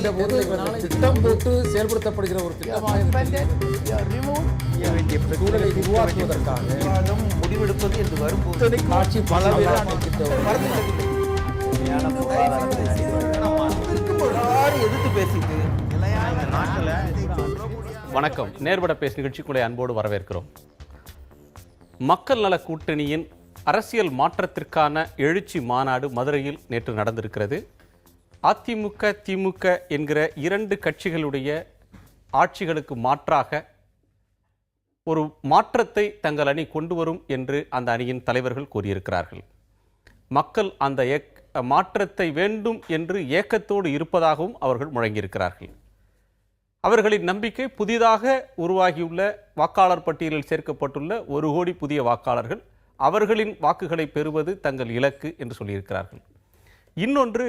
திட்டம் போட்டு செயல்படுத்தப்படுகிற ஒரு சூழலை உருவாக்குவதற்காக முடிவெடுப்பது என்று வரும்போது ஆட்சி பல எதிர்த்து பேசிட்டு வணக்கம். நேர்பட பேசு நிகழ்ச்சிக்குள்ளே அன்போடு வரவேற்கிறோம். மக்கள் நல கூட்டணியின் அரசியல் மாற்றத்திற்கான எழுச்சி மாநாடு மதுரையில் நேற்று நடந்திருக்கிறது. அதிமுக, திமுக என்கிற இரண்டு கட்சிகளுடைய ஆட்சிகளுக்கு மாற்றாக ஒரு மாற்றத்தை தங்கள் அணி கொண்டு வரும் என்று அந்த அணியின் தலைவர்கள் கூறியிருக்கிறார்கள். மக்கள் அந்த மாற்றத்தை வேண்டும் என்று ஏக்கத்தோடு இருப்பதாகவும் அவர்கள் முழங்கியிருக்கிறார்கள். அவர்களின் நம்பிக்கை புதிதாக உருவாகியுள்ள வாக்காளர் பட்டியலில் சேர்க்கப்பட்டுள்ள 1 கோடி புதிய வாக்காளர்கள், அவர்களின் வாக்குகளை பெறுவது தங்கள் இலக்கு என்று சொல்லியிருக்கிறார்கள். இன்னொன்று,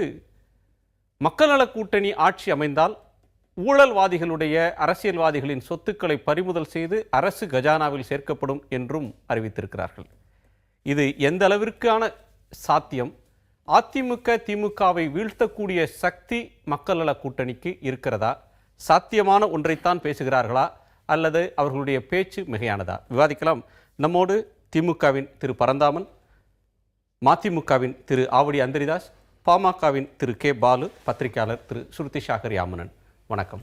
மக்கள் நல கூட்டணி ஆட்சி அமைந்தால் ஊழல்வாதிகளுடைய அரசியல்வாதிகளின் சொத்துக்களை பறிமுதல் செய்து அரசு கஜானாவில் சேர்க்கப்படும் என்றும் அறிவித்திருக்கிறார்கள். இது எந்த அளவிற்கான சாத்தியம்? அதிமுக, திமுகவை வீழ்த்தக்கூடிய சக்தி மக்கள் நல கூட்டணிக்கு இருக்கிறதா? சாத்தியமான ஒன்றைத்தான் பேசுகிறார்களா அல்லது அவர்களுடைய பேச்சு மிகையானதா? விவாதிக்கலாம். நம்மோடு திமுகவின் திரு பரந்தாமன், மதிமுகவின் திரு ஆவடி அந்தரிதாஸ், பாமகவின் திரு கே பாலு, பத்திரிகையாளர் திரு சுருதி சாகர் யாமனன். வணக்கம்.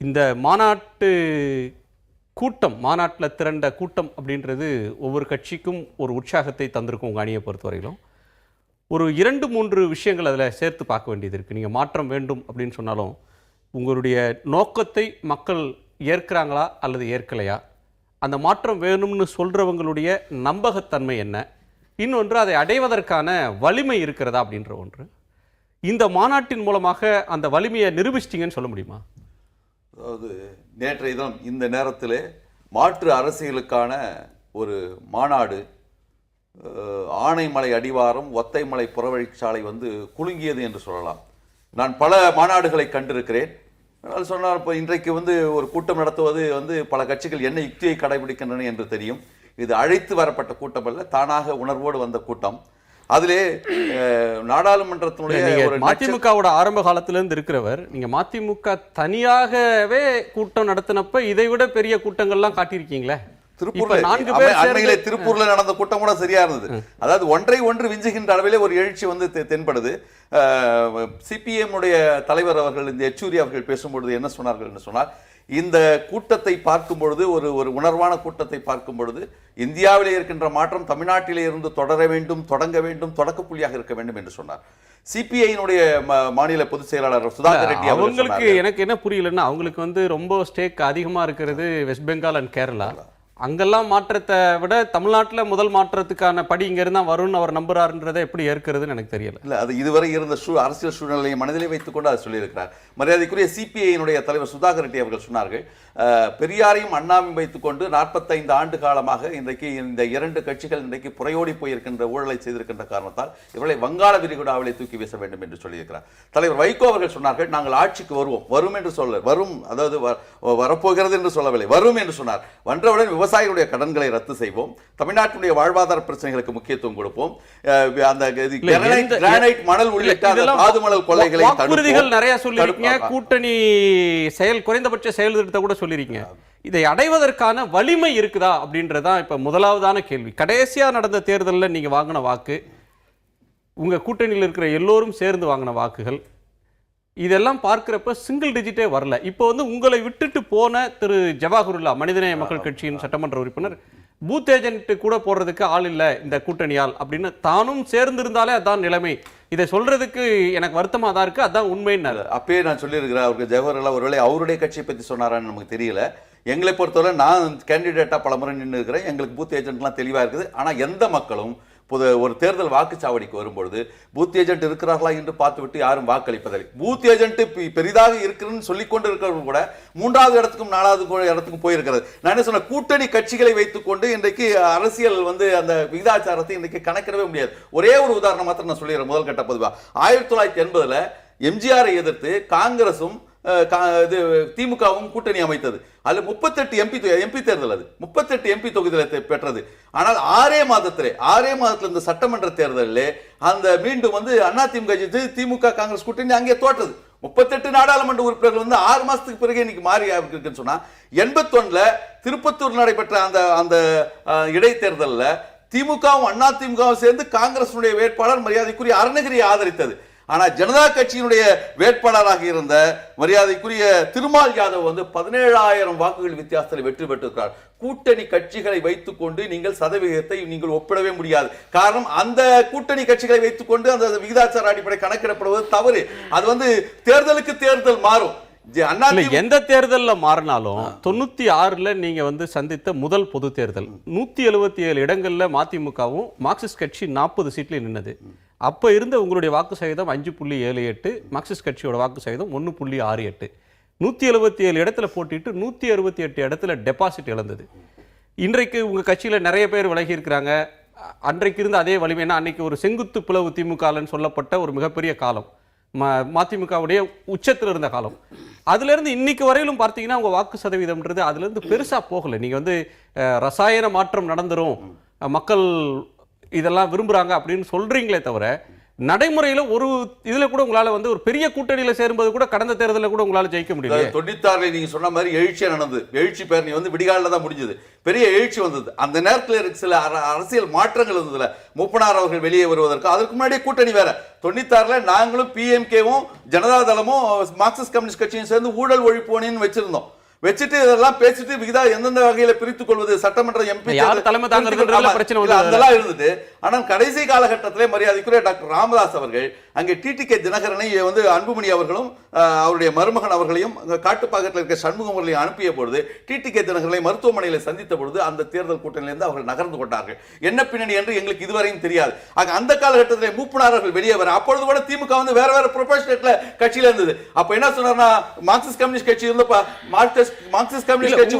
இந்த மாநாட்டு கூட்டம், மாநாட்டில் திரண்ட கூட்டம் அப்படின்றது ஒவ்வொரு கட்சிக்கும் ஒரு உற்சாகத்தை தந்திருக்கும். உங்கள் அணியை பொறுத்தவரையிலும் ஒரு 2-3 விஷயங்கள் அதில் சேர்த்து பார்க்க வேண்டியது இருக்குது. நீங்கள் மாற்றம் வேண்டும் அப்படின்னு சொன்னாலும் உங்களுடைய நோக்கத்தை மக்கள் ஏற்கிறாங்களா அல்லது ஏற்கலையா? அந்த மாற்றம் வேணும்னு சொல்கிறவங்களுடைய நம்பகத்தன்மை என்ன? இன்னொன்று, அதை அடைவதற்கான வலிமை இருக்கிறதா அப்படின்ற ஒன்று. இந்த மாநாட்டின் மூலமாக அந்த வலிமையை நிரூபிச்சிட்டிங்கன்னு சொல்ல முடியுமா? அதாவது நேற்றைய தினம் இந்த நேரத்தில் மாற்று அரசியலுக்கான ஒரு மாநாடு, ஆனைமலை அடிவாரம், ஒத்தைமலை புறவழிச்சாலை குலுங்கியது என்று சொல்லலாம். நான் பல மாநாடுகளை கண்டிருக்கிறேன். அதனால் சொன்னால் இப்போ இன்றைக்கு ஒரு கூட்டம் நடத்துவது பல கட்சிகள் என்ன யுக்தியை கடைபிடிக்கின்றன என்று தெரியும். இது அழைத்து வரப்பட்ட கூட்டம் அல்ல, தானாக உணர்வோடு வந்த கூட்டம். அதிலே நாடாளுமன்றத்தினுடைய மதிமுகவோட ஆரம்ப காலத்திலிருந்து இருக்கிறவர், நீங்க மதிமுக தனியாகவே கூட்டம் நடத்தினப்ப இதை விட பெரிய கூட்டங்கள்லாம் காட்டியிருக்கீங்களே. திருப்பூர்ல நடந்த கூட்டம் கூட சரியா இருந்தது. அதாவது ஒன்றை ஒன்று விஞ்சுகின்ற அளவிலே ஒரு எழுச்சி தென்படுது. சிபிஎம் உடைய தலைவர் அவர்கள், இந்த யெச்சூரி அவர்கள் பேசும்பொழுது என்ன சொன்னார்கள் என்று சொன்னால், இந்த கூட்டத்தை பார்க்கும் பொழுது, ஒரு உணர்வான கூட்டத்தை பார்க்கும் பொழுது, இந்தியாவிலே இருக்கின்ற மாற்றம் தமிழ்நாட்டிலே இருந்து தொடர வேண்டும், தொடங்க வேண்டும், தொடக்க புள்ளியாக இருக்க வேண்டும் என்று சொன்னார். சிபிஐனுடைய மாநில பொதுச் செயலாளர் சுதாகர் ரெட்டி அவங்களுக்கு எனக்கு என்ன புரியலன்னா, அவங்களுக்கு ரொம்ப ஸ்டேக் அதிகமா இருக்கிறது வெஸ்ட் பெங்கால் அண்ட் கேரளா. அங்கெல்லாம் மாற்றத்தை விட தமிழ்நாட்டில் முதல் மாற்றத்துக்கான படி இங்க இருந்தா வரும்னு அவர் நம்புறாருன்றதை எப்படி ஏற்கிறதுன்னு எனக்கு தெரியல. இல்ல, அது இதுவரை இருந்த அரசியல் சூழ்நிலையை மனதிலே வைத்துக் கொண்டு அதை சொல்லியிருக்கிறார். மரியாதைக்குரிய சிபிஐனுடைய தலைவர் சுதாகர் ரெட்டி அவர்கள் சொன்னார்கள், பெரியாரையும் அண்ணாவையும் வைத்துக் கொண்டு 45 ஆண்டு காலமாக இன்றைக்கு இந்த 2 கட்சிகள் இன்றைக்கு புறையோடி போயிருக்கின்ற ஊழலை செய்திருக்கின்ற காரணத்தால் இவர்களை வங்காள விரிகுடாவிலே தூக்கி வீச வேண்டும் என்று சொல்லியிருக்கிறார். தலைவர் வைகோ அவர்கள் சொன்னார்கள், நாங்கள் ஆட்சிக்கு வரும் என்று சொல்ல, வரும், அதாவது வரப்போகிறது என்று சொல்லவில்லை, வரும் என்று சொன்னார். வந்தவுடன் விவசாயிகளுடைய கடன்களை ரத்து செய்வோம், தமிழ்நாட்டினுடைய வாழ்வாதார பிரச்சனைகளுக்கு முக்கியத்துவம் கொடுப்போம், அந்த கிரானைட் மணல் உள்ளிட்ட தாது மணல் கொள்ளைகளை தடுப்போம். நிறைய சொல்லிருக்கீங்க, கூட்டணி குறைந்தபட்ச செயல் திட்டத்தை கூட சொல்லிருக்கீங்க. இதை அடைவதற்கான வலிமை இருக்குதா அப்படின்றதான் இப்ப முதலாவதான கேள்வி. கடைசியா நடந்த தேர்தலில் நீங்க வாங்கின வாக்கு, உங்க கூட்டணியில் இருக்கிற எல்லோரும் சேர்ந்து வாங்கின வாக்குகள், இதெல்லாம் பார்க்கிறப்ப சிங்கிள் டிஜிட்டே வரல. இப்போ உங்களை விட்டுட்டு போன திரு ஜவாஹருல்லா, மனிதநேய மக்கள் கட்சியின் சட்டமன்ற உறுப்பினர், பூத் ஏஜென்ட் கூட போடுறதுக்கு ஆள் இல்லை இந்த கூட்டணியால் அப்படின்னு தானும் சேர்ந்திருந்தாலே அதான் நிலைமை. இதை சொல்றதுக்கு எனக்கு வருத்தமா தான் இருக்கு, அதான் உண்மைன்னு அப்பயே நான் சொல்லியிருக்கிறேன். அவருக்கு ஜவஹர்லால் ஒருவேளை அவருடைய கட்சியை பற்றி சொன்னாரான்னு நமக்கு தெரியல. எங்களை பொறுத்தவரை நான் கேண்டிடேட்டா பல முறை நின்று இருக்கிறேன், எங்களுக்கு பூத் ஏஜென்ட்லாம் தெளிவாக இருக்குது. ஆனால் எந்த மக்களும் ஒரு தேர்தல் வாக்குச்சாவடிக்கு வரும்பொழுது பூத் ஏஜென்ட் இருக்கிறார்களா என்று பார்த்துவிட்டு யாரும் வாக்களிப்பதில்லை. பூத் ஏஜென்ட் பெரிதாக இருக்குன்னு சொல்லிக் கொண்டு இருக்கிறவங்க கூட 3வது இடத்துக்கும் 4வது இடத்துக்கும் போயிருக்கிறது. நான் என்ன சொன்ன, கூட்டணி கட்சிகளை வைத்துக் கொண்டு இன்றைக்கு அரசியல் அந்த விகிதாச்சாரத்தை இன்றைக்கு கணக்கிடவே முடியாது. ஒரே ஒரு உதாரணம் மாத்திரம் நான் சொல்லிடுறேன். முதல் கட்ட பொதுவா 1980 எம்ஜிஆரை எதிர்த்து காங்கிரசும் திமுகவும் கூட்டணி அமைத்தது. அது 38 எம்பி தேர்தல், அது 38 எம்பி தொகுதிகளை பெற்றது. ஆனால் 6 மாதத்துல இந்த சட்டமன்ற தேர்தலில் அந்த மீண்டும் அதிமுக திமுக காங்கிரஸ் கூட்டணி அங்கே தோற்றது. 38 நாடாளுமன்ற உறுப்பினர்கள் வந்து 6 மாசத்துக்கு பிறகு இன்னைக்கு மாறி இருக்குன்னு சொன்னா 81ல திருப்பத்தூர் நடைபெற்ற அந்த இடைத்தேர்தலில் திமுகவும் அண்ணா திமுகவும் சேர்ந்து காங்கிரசுடைய வேட்பாளர் மரியாதைக்குரிய அருணகிரியை ஆதரித்தது. ஆனா ஜனதா கட்சியினுடைய வேட்பாளராக இருந்த மரியாதைக்குரிய திருமால் யாதவ் வந்து 17,000 வாக்குகள் வித்தியாசத்தில் வெற்றி பெற்றிருக்கிறார். கூட்டணி கட்சிகளை வைத்துக் கொண்டு நீங்கள் சதவிகிதத்தை நீங்கள் ஒப்பிடவே முடியாது. காரணம், அந்த கூட்டணி கட்சிகளை வைத்துக் கொண்டு அந்த விகிதாச்சார அடிப்படை கணக்கிடப்படுவது தவறு. அது வந்து தேர்தலுக்கு தேர்தல் மாறும். எந்த தேர்தல்ல மாறினாலும் 96ல நீங்க வந்து சந்தித்த முதல் பொது தேர்தல் 177 இடங்கள்ல மதிமுகவும் மார்க்சிஸ்ட் கட்சி 40 சீட்ல நின்னது. அப்ப இருந்த உங்களுடைய வாக்கு சதவீதம் 5.78, மார்க்சிஸ்ட் கட்சியோட வாக்கு சதவீதம் 1.68. 177 இடத்துல போட்டிட்டு 168 இடத்துல டெபாசிட் இழந்தது. இன்றைக்கு உங்க கட்சியில நிறைய பேர் விலகி இருக்கிறாங்க. அன்றைக்கு இருந்த அதே வலிமைனா அன்னைக்கு ஒரு செங்குத்து பிளவு திமுகன்னு சொல்லப்பட்ட ஒரு மிகப்பெரிய காலம், மதிமுகவுடைய உச்சத்தில் இருந்த காலம். அதுல இருந்து இன்னைக்கு வரையிலும் பார்த்தீங்கன்னா உங்க வாக்கு சதவீதம்ன்றது அதுல இருந்து பெருசா போகல. நீங்க வந்து ரசாயன மாற்றம் நடந்துரும், மக்கள் இதெல்லாம் விரும்புறாங்க அப்படின்னு சொல்றீங்களே தவிர நடைமுறையில ஒரு இதுல கூட உங்களால வந்து ஒரு பெரிய கூட்டணியில சேரும்போது கூட கடந்த தேர்தலில் கூட உங்களால ஜெயிக்க முடியல. 96ல நீங்க சொன்ன மாதிரி எழுச்சியா நடந்தது. எழுச்சி பேரணி வந்து விடிகாலில் தான் முடிஞ்சது. பெரிய எழுச்சி வந்தது. அந்த நேரத்தில் சில அரசியல் மாற்றங்கள் இருந்ததுல, மூப்பனார் அவர்கள் வெளியே வருவதற்கு அதற்கு முன்னாடியே கூட்டணி வேற. 96ல நாங்களும் பிஎம்கேவும் ஜனதா தளமும் மார்க்சிஸ்ட் கம்யூனிஸ்ட் கட்சியும் சேர்ந்து ஊழல் ஒழிப்போனின்னு வச்சிருந்தோம். வச்சுட்டு இதெல்லாம் பேசிட்டு விகிதா எந்தெந்த வகையில பிரித்துக் கொள்வது, சட்டமன்ற எம்பி அதெல்லாம் இருந்தது. ஆனால் கடைசி காலகட்டத்திலே மரியாதைக்குரிய டாக்டர் ராமதாஸ் அவர்கள் அங்கே டிடிகே தினகரனை வந்து அன்புமணி அவர்களும் அவருடைய மருமகன் அவர்களையும் காட்டுப்பாக்கத்தில் இருக்க சண்முகம் அவர்களையும் அனுப்பிய பொழுது டிடிகே தினகரனை மருத்துவமனையில் சந்தித்த பொழுது அந்த தேர்தல் கூட்டணியிலிருந்து அவர்கள் நகர்ந்து கொண்டார்கள். என்ன பின்னணி என்று எங்களுக்கு இதுவரையும் தெரியாது. அந்த காலகட்டத்தில் மூப்பனார்கள் வெளியே வர, அப்பொழுது கூட திமுக வந்து வேற வேற ப்ரொபோஷனேட்ல கட்சியில இருந்தது. அப்ப என்ன சொன்னார்னா, மார்க்சிஸ்ட் கம்யூனிஸ்ட் கட்சி இருந்தப்ப மார்க்சிஸ்ட் கம்யூனிஸ்ட் கட்சி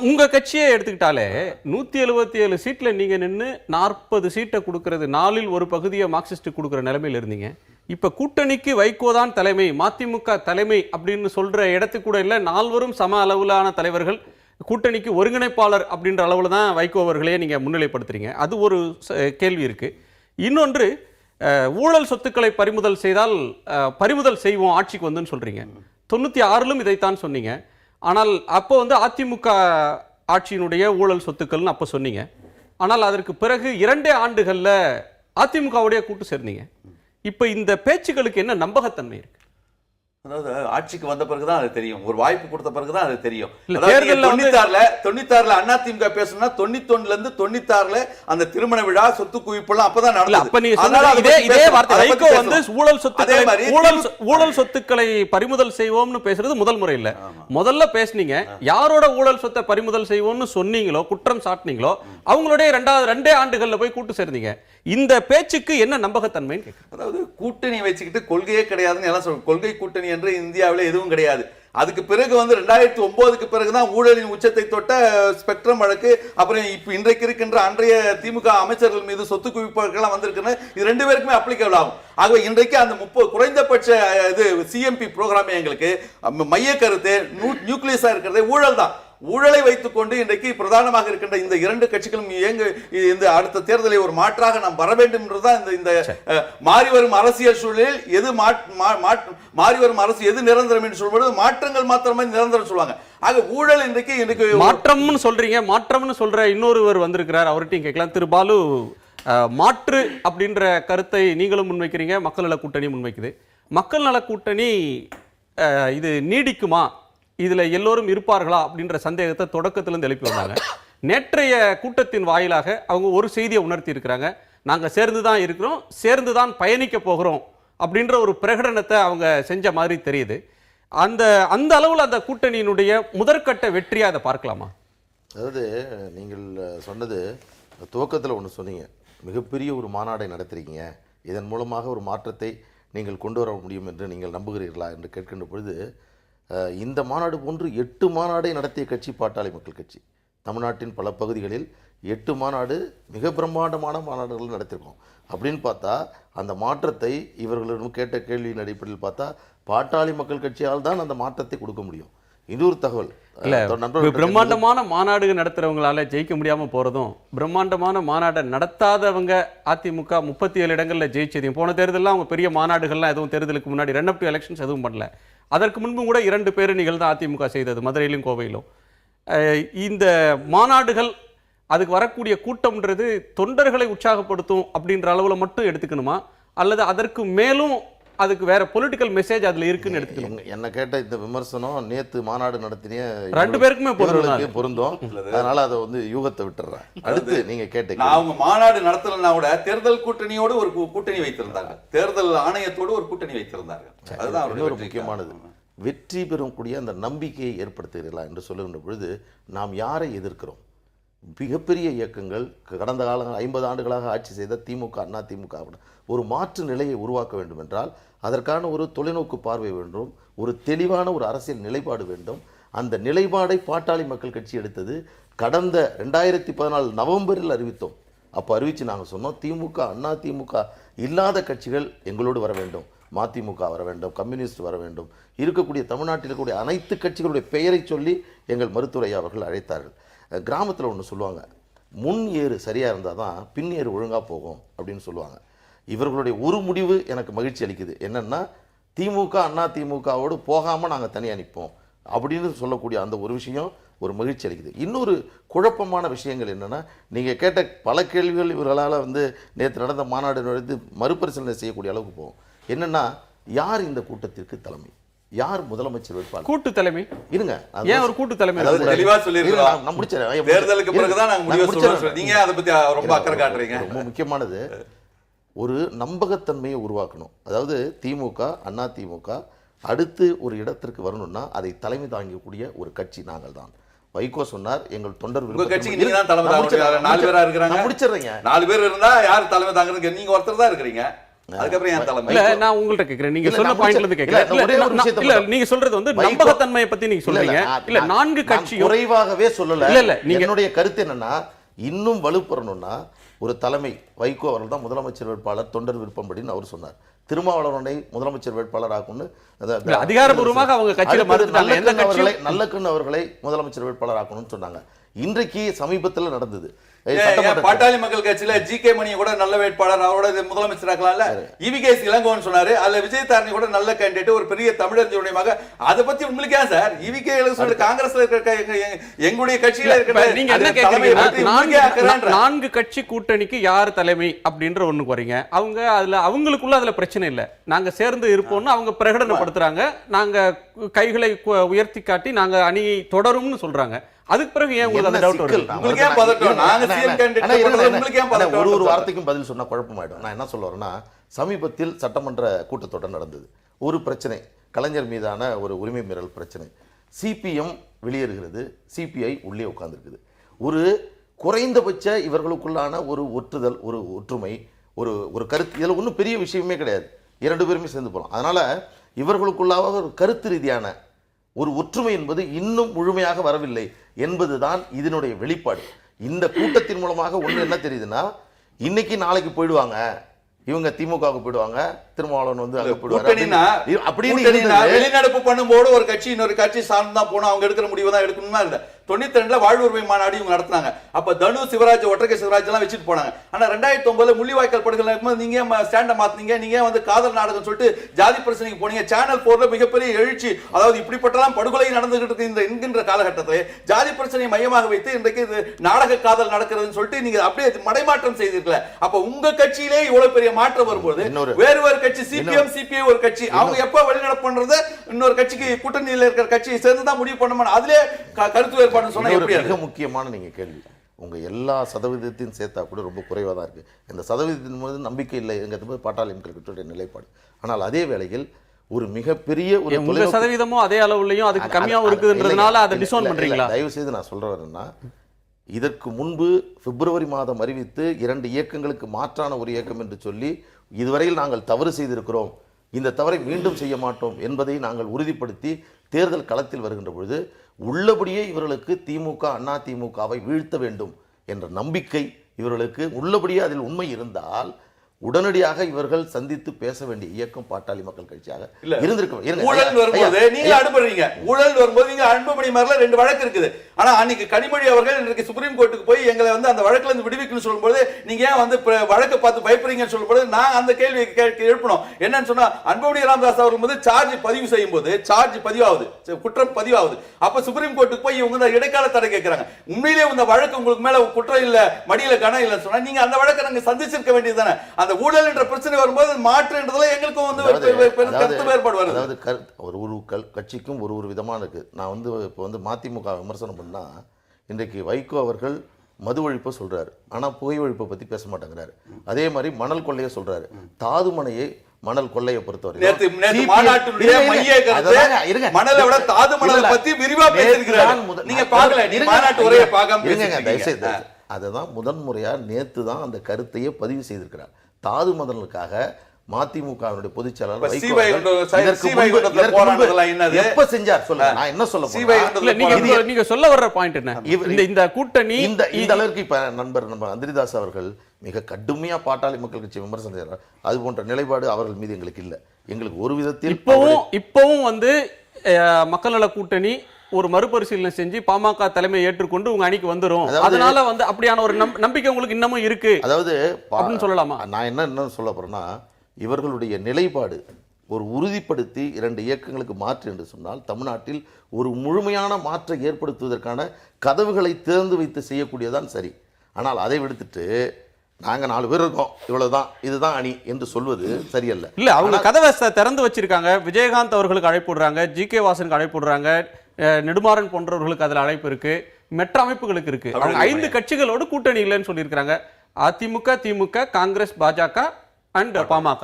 உங்க கட்சியை எடுத்துக்கிட்டாலே 177 சீட்ல நீங்க நின்னு 40 சீட்டை கொடுக்கிறது, 4இல் ஒரு பகுதியை மார்க்சிஸ்ட் கொடுக்கிற நிலைமையில் இருந்தீங்க. இப்ப கூட்டணிக்கு வைகோதான் தலைமை, மதிமுக தலைமை அப்படின்னு சொல்ற இடத்துக்கு கூட இல்ல, 4வரும் சம அளவிலான தலைவர்கள், கூட்டணிக்கு ஒருங்கிணைப்பாளர் அப்படின்ற அளவுல தான் வைகோ அவர்களே நீங்க முன்னிலைப்படுத்துறீங்க. அது ஒரு கேள்வி இருக்கு. இன்னொன்று, ஊழல் சொத்துக்களை பறிமுதல் செய்தால் பறிமுதல் செய்வோம் ஆட்சிக்கு வந்துன்னு சொல்றீங்க. 96லும் இதைத்தான் சொன்னீங்க. ஆனால் அப்போ வந்து அதிமுக ஆட்சியினுடைய ஊழல் சொத்துக்கள்னு அப்போ சொன்னீங்க. ஆனால் அதற்கு பிறகு 2 ஆண்டுகள்ல அதிமுகவுடைய கூட்டு சேர்ந்தீங்க. இப்ப இந்த பேச்சுகளுக்கு என்ன நம்பகத்தன்மை இருக்கு? அதாவது ஆட்சிக்கு வந்த பிறகுதான் அது தெரியும், ஒரு வாய்ப்பு கொடுத்த பிறகுதான் அது தெரியும். 96ல அதிமுக பேசணும்னா 91ல இருந்து 96ல அந்த திருமண விழா, சொத்து குவிப்புலாம் அப்பதான் நடந்தது. ஊழல் சொத்துக்களை பறிமுதல் செய்வோம்னு பேசுறது முதல் முறை இல்ல. முதல்ல பேசுனீங்க, யாரோட ஊழல் சொத்தை பறிமுதல் செய்வோம்னு சொன்னீங்களோ, குற்றம் சாட்டினீங்களோ, அவங்களுடைய 2 ஆண்டுகள்ல போய் கூட்டு சேர்ந்தீங்க. இந்த பேச்சுக்கு என்ன நம்பகத்தன்மை? அதாவது கூட்டணி வச்சுக்கிட்டு கொள்கையே கிடையாதுன்னு எல்லாம் சொல்றோம். கொள்கை கூட்டணி என்று இந்தியாவில் எதுவும் கிடையாது. அதுக்கு பிறகு வந்து 2009க்கு பிறகுதான் ஊழலின் உச்சத்தை தொட்ட ஸ்பெக்ட்ரம் வழக்கு, அப்புறம் இப்ப இன்றைக்கு இருக்கின்ற அன்றைய திமுக அமைச்சர்கள் மீது சொத்து குவிப்புகள் வந்திருக்குன்னு இது 2 பேருக்குமே அப்ளிகபிள் ஆகும். ஆகவே இன்றைக்கு அந்த 30 குறைந்தபட்ச இது சிஎம்பி ப்ரோக்ராமே எங்களுக்கு மைய கருத்து நியூக்ளியஸா இருக்கிறதே ஊழல் தான். ஊழலை வைத்துக் கொண்டு இன்றைக்கு பிரதானமாக இருக்கின்ற இந்த 2 கட்சிகளும் இந்த அடுத்த தேர்தலை ஒரு மாற்றாக நாம் வர வேண்டும் என்றுதான் இந்த மாறி வரும் அரசியல் சூழலில் எது மாறி வரும் அரசு எது நிரந்தரம் என்று சொல்வது மாற்றங்கள் மாத்திரமே நிரந்தரம் சொல்லுவாங்க. ஆக ஊழல் இன்றைக்கு மாற்றம்னு சொல்றீங்க. மாற்றம்னு சொல்ற இன்னொருவர் வந்திருக்கிறார், அவர்கிட்டையும் கேட்கலாம். திரு பாலு, மாற்று அப்படின்ற கருத்தை நீங்களும் முன்வைக்கிறீங்க, மக்கள் நல கூட்டணி முன்வைக்குது. மக்கள் நல கூட்டணி இது நீடிக்குமா, இதுல எல்லோரும் இருப்பார்களா அப்படின்ற சந்தேகத்தை தொடக்கத்திலிருந்து எழுப்பி வந்தாங்க. நேற்றைய கூட்டத்தின் வாயிலாக அவங்க ஒரு செய்தியை உணர்த்தி இருக்கிறாங்க. நாங்க சேர்ந்துதான் இருக்கிறோம், சேர்ந்துதான் பயணிக்க போகிறோம் அப்படின்ற ஒரு பிரகடனத்தை அவங்க செஞ்ச மாதிரி தெரியுது. அந்த அளவில் அந்த கூட்டணியினுடைய முதற்கட்ட வெற்றியா அதை பார்க்கலாமா? அதாவது நீங்கள் சொன்னது துவக்கத்தில் ஒன்று சொன்னீங்க, மிகப்பெரிய ஒரு மாநாடை நடத்துறீங்க, இதன் மூலமாக ஒரு மாற்றத்தை நீங்கள் கொண்டு வர முடியும் என்று நீங்கள் நம்புகிறீர்களா என்று கேட்கின்ற பொழுது, இந்த மாநாடு போன்று 8 மாநாடை நடத்திய கட்சி பாட்டாளி மக்கள் கட்சி. தமிழ்நாட்டின் பல பகுதிகளில் 8 மாநாடு, மிக பிரம்மாண்டமான மாநாடுகள் நடத்திருக்கோம். அப்படின்னு பார்த்தா அந்த மாற்றத்தை இவர்களிடம் கேட்ட கேள்வியின் அடிப்படையில் பார்த்தா பாட்டாளி மக்கள் கட்சியால் தான் அந்த மாற்றத்தை கொடுக்க முடியும். இன்னொரு தகவல் இல்ல நண்பர்கள் பிரம்மாண்டமான மாநாடு நடத்துறவங்களால ஜெயிக்க முடியாம போறதும், பிரம்மாண்டமான மாநாட்டை நடத்தாதவங்க அதிமுக 37 இடங்கள்ல ஜெயிச்சதையும், போன தேர்தலில் அவங்க பெரிய மாநாடுகள்லாம் எதுவும் தேர்தலுக்கு முன்னாடி ரன் அப் டு எலெக்ஷன்ஸ் எதுவும் பண்ணல. அதற்கு முன்பு கூட 2 பேரணிகள் தான் அதிமுக செய்தது, மதுரையிலும் கோவையிலும். இந்த மாநாடுகள் அதுக்கு வரக்கூடிய கூட்டம்ன்றது தொண்டர்களை உற்சாகப்படுத்தும் அப்படின்ற அளவுல மட்டும் எடுத்துக்கணுமா, அல்லது அதற்கு மேலும் அதுக்கு வேற பொலிட்டிக்கல் மெசேஜ் அதுல இருக்குன்னு எடுத்துக்கணும்? என்ன கேட்ட இந்த விமர்சனம் நேத்து மாநாடு நடத்தினிய 2 பேருக்குமே பொருந்தும். அதனால அதை வந்து யூகத்தை விட்டுறேன். அடுத்து நீங்க கேட்டீங்க, அவங்க மாநாடு நடத்தலன்னா கூட தேர்தல் கூட்டணியோடு ஒரு கூட்டணி வைத்திருந்தாங்க, தேர்தல் ஆணையத்தோடு ஒரு கூட்டணி வைத்திருந்தாங்க. அதுதான் இன்னொரு முக்கியமானது. வெற்றி பெறக்கூடிய அந்த நம்பிக்கையை ஏற்படுத்துகிறீர்களா என்று சொல்லுகின்ற பொழுது நாம் யாரை எதிர்க்கிறோம்? மிகப்பெரிய இயக்கங்கள் கடந்த காலங்கள் 50 ஆண்டுகளாக ஆட்சி செய்த திமுக, அண்ணா திமுக ஒரு மாற்று நிலையை உருவாக்க வேண்டும் என்றால் அதற்கான ஒரு தொலைநோக்கு பார்வை வேண்டும், ஒரு தெளிவான ஒரு அரசியல் நிலைப்பாடு வேண்டும். அந்த நிலைப்பாடை பாட்டாளி மக்கள் கட்சி எடுத்தது. கடந்த 2014 நவம்பரில் அறிவித்தோம். அப்போ அறிவித்து நாங்கள் சொன்னோம், திமுக, அண்ணா திமுக இல்லாத கட்சிகள் எங்களோடு வர வேண்டும், மதிமுக வர வேண்டும், கம்யூனிஸ்ட் வர வேண்டும், இருக்கக்கூடிய தமிழ்நாட்டில் இருக்கக்கூடிய அனைத்து கட்சிகளுடைய பெயரை சொல்லி எங்கள் மருத்துவரை அவர்கள் அழைத்தார்கள். கிராமத்தில் ஒன்று சொல்லுவாங்க, முன் ஏறு சரியாக இருந்தால் தான் பின் ஏறு ஒழுங்காக போகும் அப்படின்னு சொல்லுவாங்க. இவர்களுடைய ஒரு முடிவு எனக்கு மகிழ்ச்சி அளிக்குது. என்னென்னா திமுக, அண்ணா திமுகவோடு போகாமல் நாங்கள் தனியாக நிற்போம் அப்படின்னு சொல்லக்கூடிய அந்த ஒரு விஷயம் ஒரு மகிழ்ச்சி அளிக்குது. இன்னொரு குழப்பமான விஷயங்கள் என்னென்னா, நீங்கள் கேட்ட பல கேள்விகள் இவர்களால் வந்து நேற்று நடந்த மாநாடு நடந்து மறுபரிசீலனை செய்யக்கூடிய அளவுக்கு போகும். என்னென்னா, யார் இந்த கூட்டத்திற்கு தலைமை, யார் முதலமைச்சர் வேட்பாளர்? கூட்டு தலைமை இருங்க, ஏன் ஒரு கூட்டு தலைமை? தெளிவா சொல்லிருக்கோம். நான் முடிச்சறேன். தேர்தலுக்கு பிறகு தான் நாங்க முடிவு சொல்றோம். நீங்க அத பத்தி ரொம்ப அக்கறை காட்டுறீங்க. ரொம்ப முக்கியமானது ஒரு நம்பகத்தன்மையை உருவாக்கணும். அதாவது திமுக, அண்ணா திமுக அடுத்து ஒரு இடத்திற்கு வரணும்னா அதை தலைமை தாங்கக்கூடிய ஒரு கட்சி நாங்கள் தான். வைகோ சொன்னார், எங்கள் தொண்டர் கட்சிக்கு நீங்க தான் தலைமை தாங்குறீங்க. 4 பேரா இருக்காங்க. முடிச்சிடுறீங்க. 4 பேர் இருந்தா யார் தலைமை தாங்குறீங்க? நீங்க ஒருத்தர் தான் இருக்கீங்க. அதுக்கப்புறம் ஏன் தலைமை? இல்ல, நான் உங்கள்ட்ட கேக்குறேன், நீங்க சொன்ன பாயிண்ட்ல இருந்து கேக்குறேன். இல்ல, நீங்க சொல்றது வந்து நம்பகத்தன்மையை பத்தி நீங்க சொல்றீங்க. இல்ல, 4 கட்சியும் குறைவாகவே சொல்லல. இல்ல, என்னுடைய கருத்து என்னன்னா, இன்னும் வலுப்பெறணும்னா ஒரு தலைமை. வைகோ அவர்கள் தான் முதலமைச்சர் வேட்பாளர், தொண்டர் விருப்பம்படின்னு அவர் சொன்னார். திருமாவளவனை முதலமைச்சர் வேட்பாளர் ஆக்கணும்னு அதிகாரப்பூர்வமாக அவங்க கட்சியில மறுத்துட்டாங்க. எந்த கட்சியும் நல்லக்கண்ணு அவர்களை முதலமைச்சர் வேட்பாளர் ஆக்கணும்னு சொன்னாங்க. இன்றைக்கு சமீபத்தில் நடந்தது பாட்டாளி மக்கள் கட்சியில ஜி.கே. மணியை கூட நல்ல வேட்பாளர், அவரோட முதலமைச்சர் ஆக்கலாம்ல. இவிகேஎஸ் இளங்கோவன் சொன்னாரு, அதுல விஜய் தாரணி கூட நல்ல கேண்டிடேட், ஒரு பெரிய தமிழறிஞருடைய மக. அதை பத்தி உங்களுக்கு ஏன் சார் இவிகே காங்கிரஸ்ல இருக்கிற எங்களுடைய கட்சியில இருக்கிற நீங்க என்ன கேக்குறீங்க? 4 கட்சி கூட்டணிக்கு யார் தலைமை அப்படின்ற ஒண்ணுக்கு வரீங்க. அவங்க அதுல அவங்களுக்குள்ள அதுல பிரச்சனை இல்ல, நாங்க சேர்ந்து இருப்போம்னு அவங்க பிரகடனப்படுத்துறாங்க. நாங்க கைகளை உயர்த்தி காட்டி நாங்க அணியை தொடரும்னு சொல்றாங்க. அதுக்கு பிறகு ஏன் உங்களுக்கு அந்த டவுட் வருது? உங்களுக்கு ஏன் பதட்டம்? நாங்க சிஎம் கேண்டிடேட் உங்களுக்கு ஏன் பதட்டம்? ஒரு வார்த்தைக்கும் பதில் சொன்னா குழப்பமாயிடும். நான் என்ன சொல்ல வரேன்னா, சமீபத்தில் சட்டமன்ற கூட்டத்தொடர் நடந்தது. ஒரு பிரச்சனை, கலைஞர் மீதான ஒரு உரிமை மீறல் பிரச்சனை. சிபிஎம் வெளியேறுகிறது, சிபிஐ உள்ளே உட்கார்ந்துருக்குது. ஒரு குறைந்தபட்ச இவர்களுக்குள்ளான ஒரு ஒற்றுதல், ஒரு ஒற்றுமை, ஒரு கருத்து, இதில் ஒன்றும் பெரிய விஷயமே கிடையாது. 2 பேருமே சேர்ந்து போகலாம். அதனால இவர்களுக்குள்ளாக ஒரு கருத்து ரீதியான ஒரு ஒற்றுமை என்பது இன்னும் முழுமையாக வரவில்லை என்பதுதான் இதனுடைய வெளிப்பாடு. இந்த கூட்டத்தின் மூலமாக ஒன்று என்ன தெரியுதுன்னா, இன்னைக்கு நாளைக்கு போயிடுவாங்க, இவங்க திமுகவுக்கு போயிடுவாங்க, திருமாவளவன் வந்து அங்க போயிடுவாங்க அப்படின்னு வெளிநடப்பு பண்ணும்போது ஒரு கட்சி இன்னொரு கட்சி சார்ந்து தான் போகணும், அவங்க எடுக்கிற முடிவு தான் எடுக்கணும்னா இல்லை. 92 வாழ்வுரிமை மாநாடு இவங்க நடத்தினாங்க. அப்ப தனு, சிவராஜ், ஒற்றைக்கை சிவராஜ் எல்லாம் வச்சுட்டு போனாங்க. ஆனா 2009 முள்ளிவாய்க்கால் படுகொலை இருக்கும்போது நீங்க ஸ்டாண்ட மாத்தினீங்க, நீங்க வந்து காதல் நாடகம் சொல்லிட்டு ஜாதி பிரச்சனைக்கு போனீங்க. சேனல் 4ல மிகப்பெரிய எழுச்சி, அதாவது இப்படிப்பட்டலாம் படுகொலை நடந்துகிட்டு இருக்கு இந்த என்கின்ற காலகட்டத்தில் ஜாதி பிரச்சனையை மையமாக வைத்து இன்றைக்கு நாடக காதல் நடக்கிறதுன்னு சொல்லிட்டு நீங்க அப்படியே மடைமாற்றம் செய்திருக்கல. அப்ப உங்க கட்சியிலே இவ்வளவு பெரிய மாற்றம் வரும்போது வேறு ஒரு கட்சி சிபிஎம், சிபிஐ ஒரு கட்சி, அவங்க எப்ப வெளிநடப்பு பண்றது இன்னொரு கட்சிக்கு கூட்டணியில் இருக்கிற கட்சியை சேர்ந்து தான் முடிவு பண்ணணும். அதுல கருத்து மிக முக்கியமான நீங்க கேள்வி. உங்க எல்லா சதவீதத்தையும் சேர்த்தா கூட ரொம்ப குறைவாக தான் இருக்கு. இந்த சதவீதத்தின் போது நம்பிக்கை இல்லை என்கிறது பாட்டாளி மக்கள் கட்சியுடைய நிலைப்பாடு. ஆனால் அதே வேளையில் ஒரு மிகப்பெரிய ஒரு சதவீதமும் அதே அளவுலையும் அதுக்கு கம்மியாகவும் இருக்குதுன்றதுனால அதை டிஸ்கவுண்ட் பண்றீங்களா? தயவு செய்து நான் சொல்றேன் என்னன்னா, இதற்கு முன்பு பிப்ரவரி மாதம் அறிவித்து 2 இயக்கங்களுக்கு மாற்றான ஒரு இயக்கம் என்று சொல்லி இதுவரையில் நாங்கள் தவறு செய்திருக்கிறோம், இந்த தவறை மீண்டும் செய்ய மாட்டோம் என்பதை நாங்கள் உறுதிப்படுத்தி தேர்தல் களத்தில் வருகின்ற பொழுது உள்ளபடியே இவர்களுக்கு திமுக, அண்ணா திமுகவை வீழ்த்த வேண்டும் என்ற நம்பிக்கை இவர்களுக்கு உள்ளபடியே அதில் உண்மை இருந்தால் உடனடியாக இவர்கள் சந்தித்து பேச வேண்டிய இயக்கம் பாட்டாளி மக்கள் கட்சியாக இருந்திருக்கும். ஊழல் வரும்போது நீங்க அடுபடுறீங்க, ஊழல் வரும்போது நீங்க அன்புமணி மாதிரில 2 வழக்கு இருக்குது. ஆனா அன்னைக்கு கனிமொழி அவர்கள் இன்றைக்கு சுப்ரீம் கோர்ட்டுக்கு போய் எங்களை வந்து அந்த வழக்குல இருந்து விடுவிக்கணும்னு சொல்லும்போது நீங்க ஏன் வந்து வழக்கை பார்த்து பயப்படுறீங்கன்னு சொல்லும்போது நான் அந்த கேள்வி எழுப்பணும். என்னன்னு சொன்னா அன்புமணி ராமதாஸ் அவர்கள் வந்து சார்ஜ் பதிவு செய்யும் போது சார்ஜ் பதிவாகுது, குற்றம் பதிவாகுது. அப்ப சுப்ரீம் கோர்ட்டுக்கு போய் இவங்க இடைக்கால தடை கேட்கிறாங்க. உண்மையிலேயே இந்த வழக்கு உங்களுக்கு மேல குற்றம் இல்ல, மடியில கணம் இல்லைன்னு சொன்னா நீங்க அந்த வழக்கை நாங்க சந்திச்சிருக்க வேண்டியதுதானே. அந்த ஊழல் என்ற பிரச்சனை வரும்போது மாற்றுன்றதுல எங்களுக்கும் வந்து கருத்து வேறுபாடு வருது. அதாவது ஒரு கட்சிக்கும் ஒரு விதமான இருக்கு. நான் வந்து இப்போ வந்து மதிமுக விமர்சனம் பண்ணா இன்றைக்கு வைகோ அவர்கள் மது ஒழிப்பை சொல்றாரு, ஆனா புகை ஒழிப்பை பத்தி பேச மாட்டேங்கிறாரு. அதே மாதிரி மணல் கொள்ளையை சொல்றாரு, தாதுமனையை மணல் கொள்ளையை பொறுத்தவரை அதுதான் முதன்முறையா நேத்து தான் அந்த கருத்தையே பதிவு செய்திருக்கிறார். தாது மணலுக்காக மதிமுகவினுடைய பொதுச் செயலாளர் எப்ப செஞ்சார் சொல்லுங்க, நான் என்ன சொல்ல போறேன், நீங்க சொல்ல வர்ற பாயிண்ட் என்ன? இந்த கூட்டணி இந்த அளவுக்கு இப்ப நண்பர் நம்ம அந்திரிதாஸ் அவர்கள் மிக கடுமையா பாட்டாளி மக்கள் கட்சி விமர்சனம் செய்யறார். அது போன்ற நிலைப்பாடு அவர்கள் மீது எங்களுக்கு இல்ல. எங்களுக்கு ஒரு விதத்தில் இப்பவும் வந்து மக்கள் நல கூட்டணி ஒரு மறுபரிசீலனை செஞ்சு பாமக தலைமை ஏற்றுக்கொண்டு உங்க அணிக்கு வந்துரும், அதனால வந்து அப்படியான ஒரு நம்பிக்கை உங்களுக்கு இன்னமும் இருக்கு, அதாவது அப்படின்னு சொல்லலாமா? நான் என்ன சொல்ல போறேன்னா, இவர்களுடைய நிலைப்பாடு ஒரு உறுதிப்படுத்தி 2 இயக்கங்களுக்கு மாற்று என்று சொன்னால் தமிழ்நாட்டில் ஒரு முழுமையான மாற்றை ஏற்படுத்துவதற்கான கதவுகளை திறந்து வைத்து செய்யக்கூடியதான் சரி. ஆனால் அதை விடுத்துட்டு நாங்க 4 பேர் இருக்கோம், இவ்வளவுதான், இதுதான் அணி என்று சொல்வது சரியல்ல. இல்ல, அவங்க கதவை திறந்து வச்சிருக்காங்க. விஜயகாந்த் அவர்களுக்கு அழைப்பு விடுறாங்க, ஜி.கே. வாசனுக்கு அழைப்பு விடுறாங்க, நெடுமாறன் போன்றவர்களுக்கு அதுல அழைப்பு இருக்கு, மற்ற அமைப்புகளுக்கு இருக்கு. அவங்க 5 கட்சிகளோடு கூட்டணி இல்லைன்னு சொல்லியிருக்காங்க. அதிமுக, திமுக, காங்கிரஸ், பாஜக அண்ட் பாமக.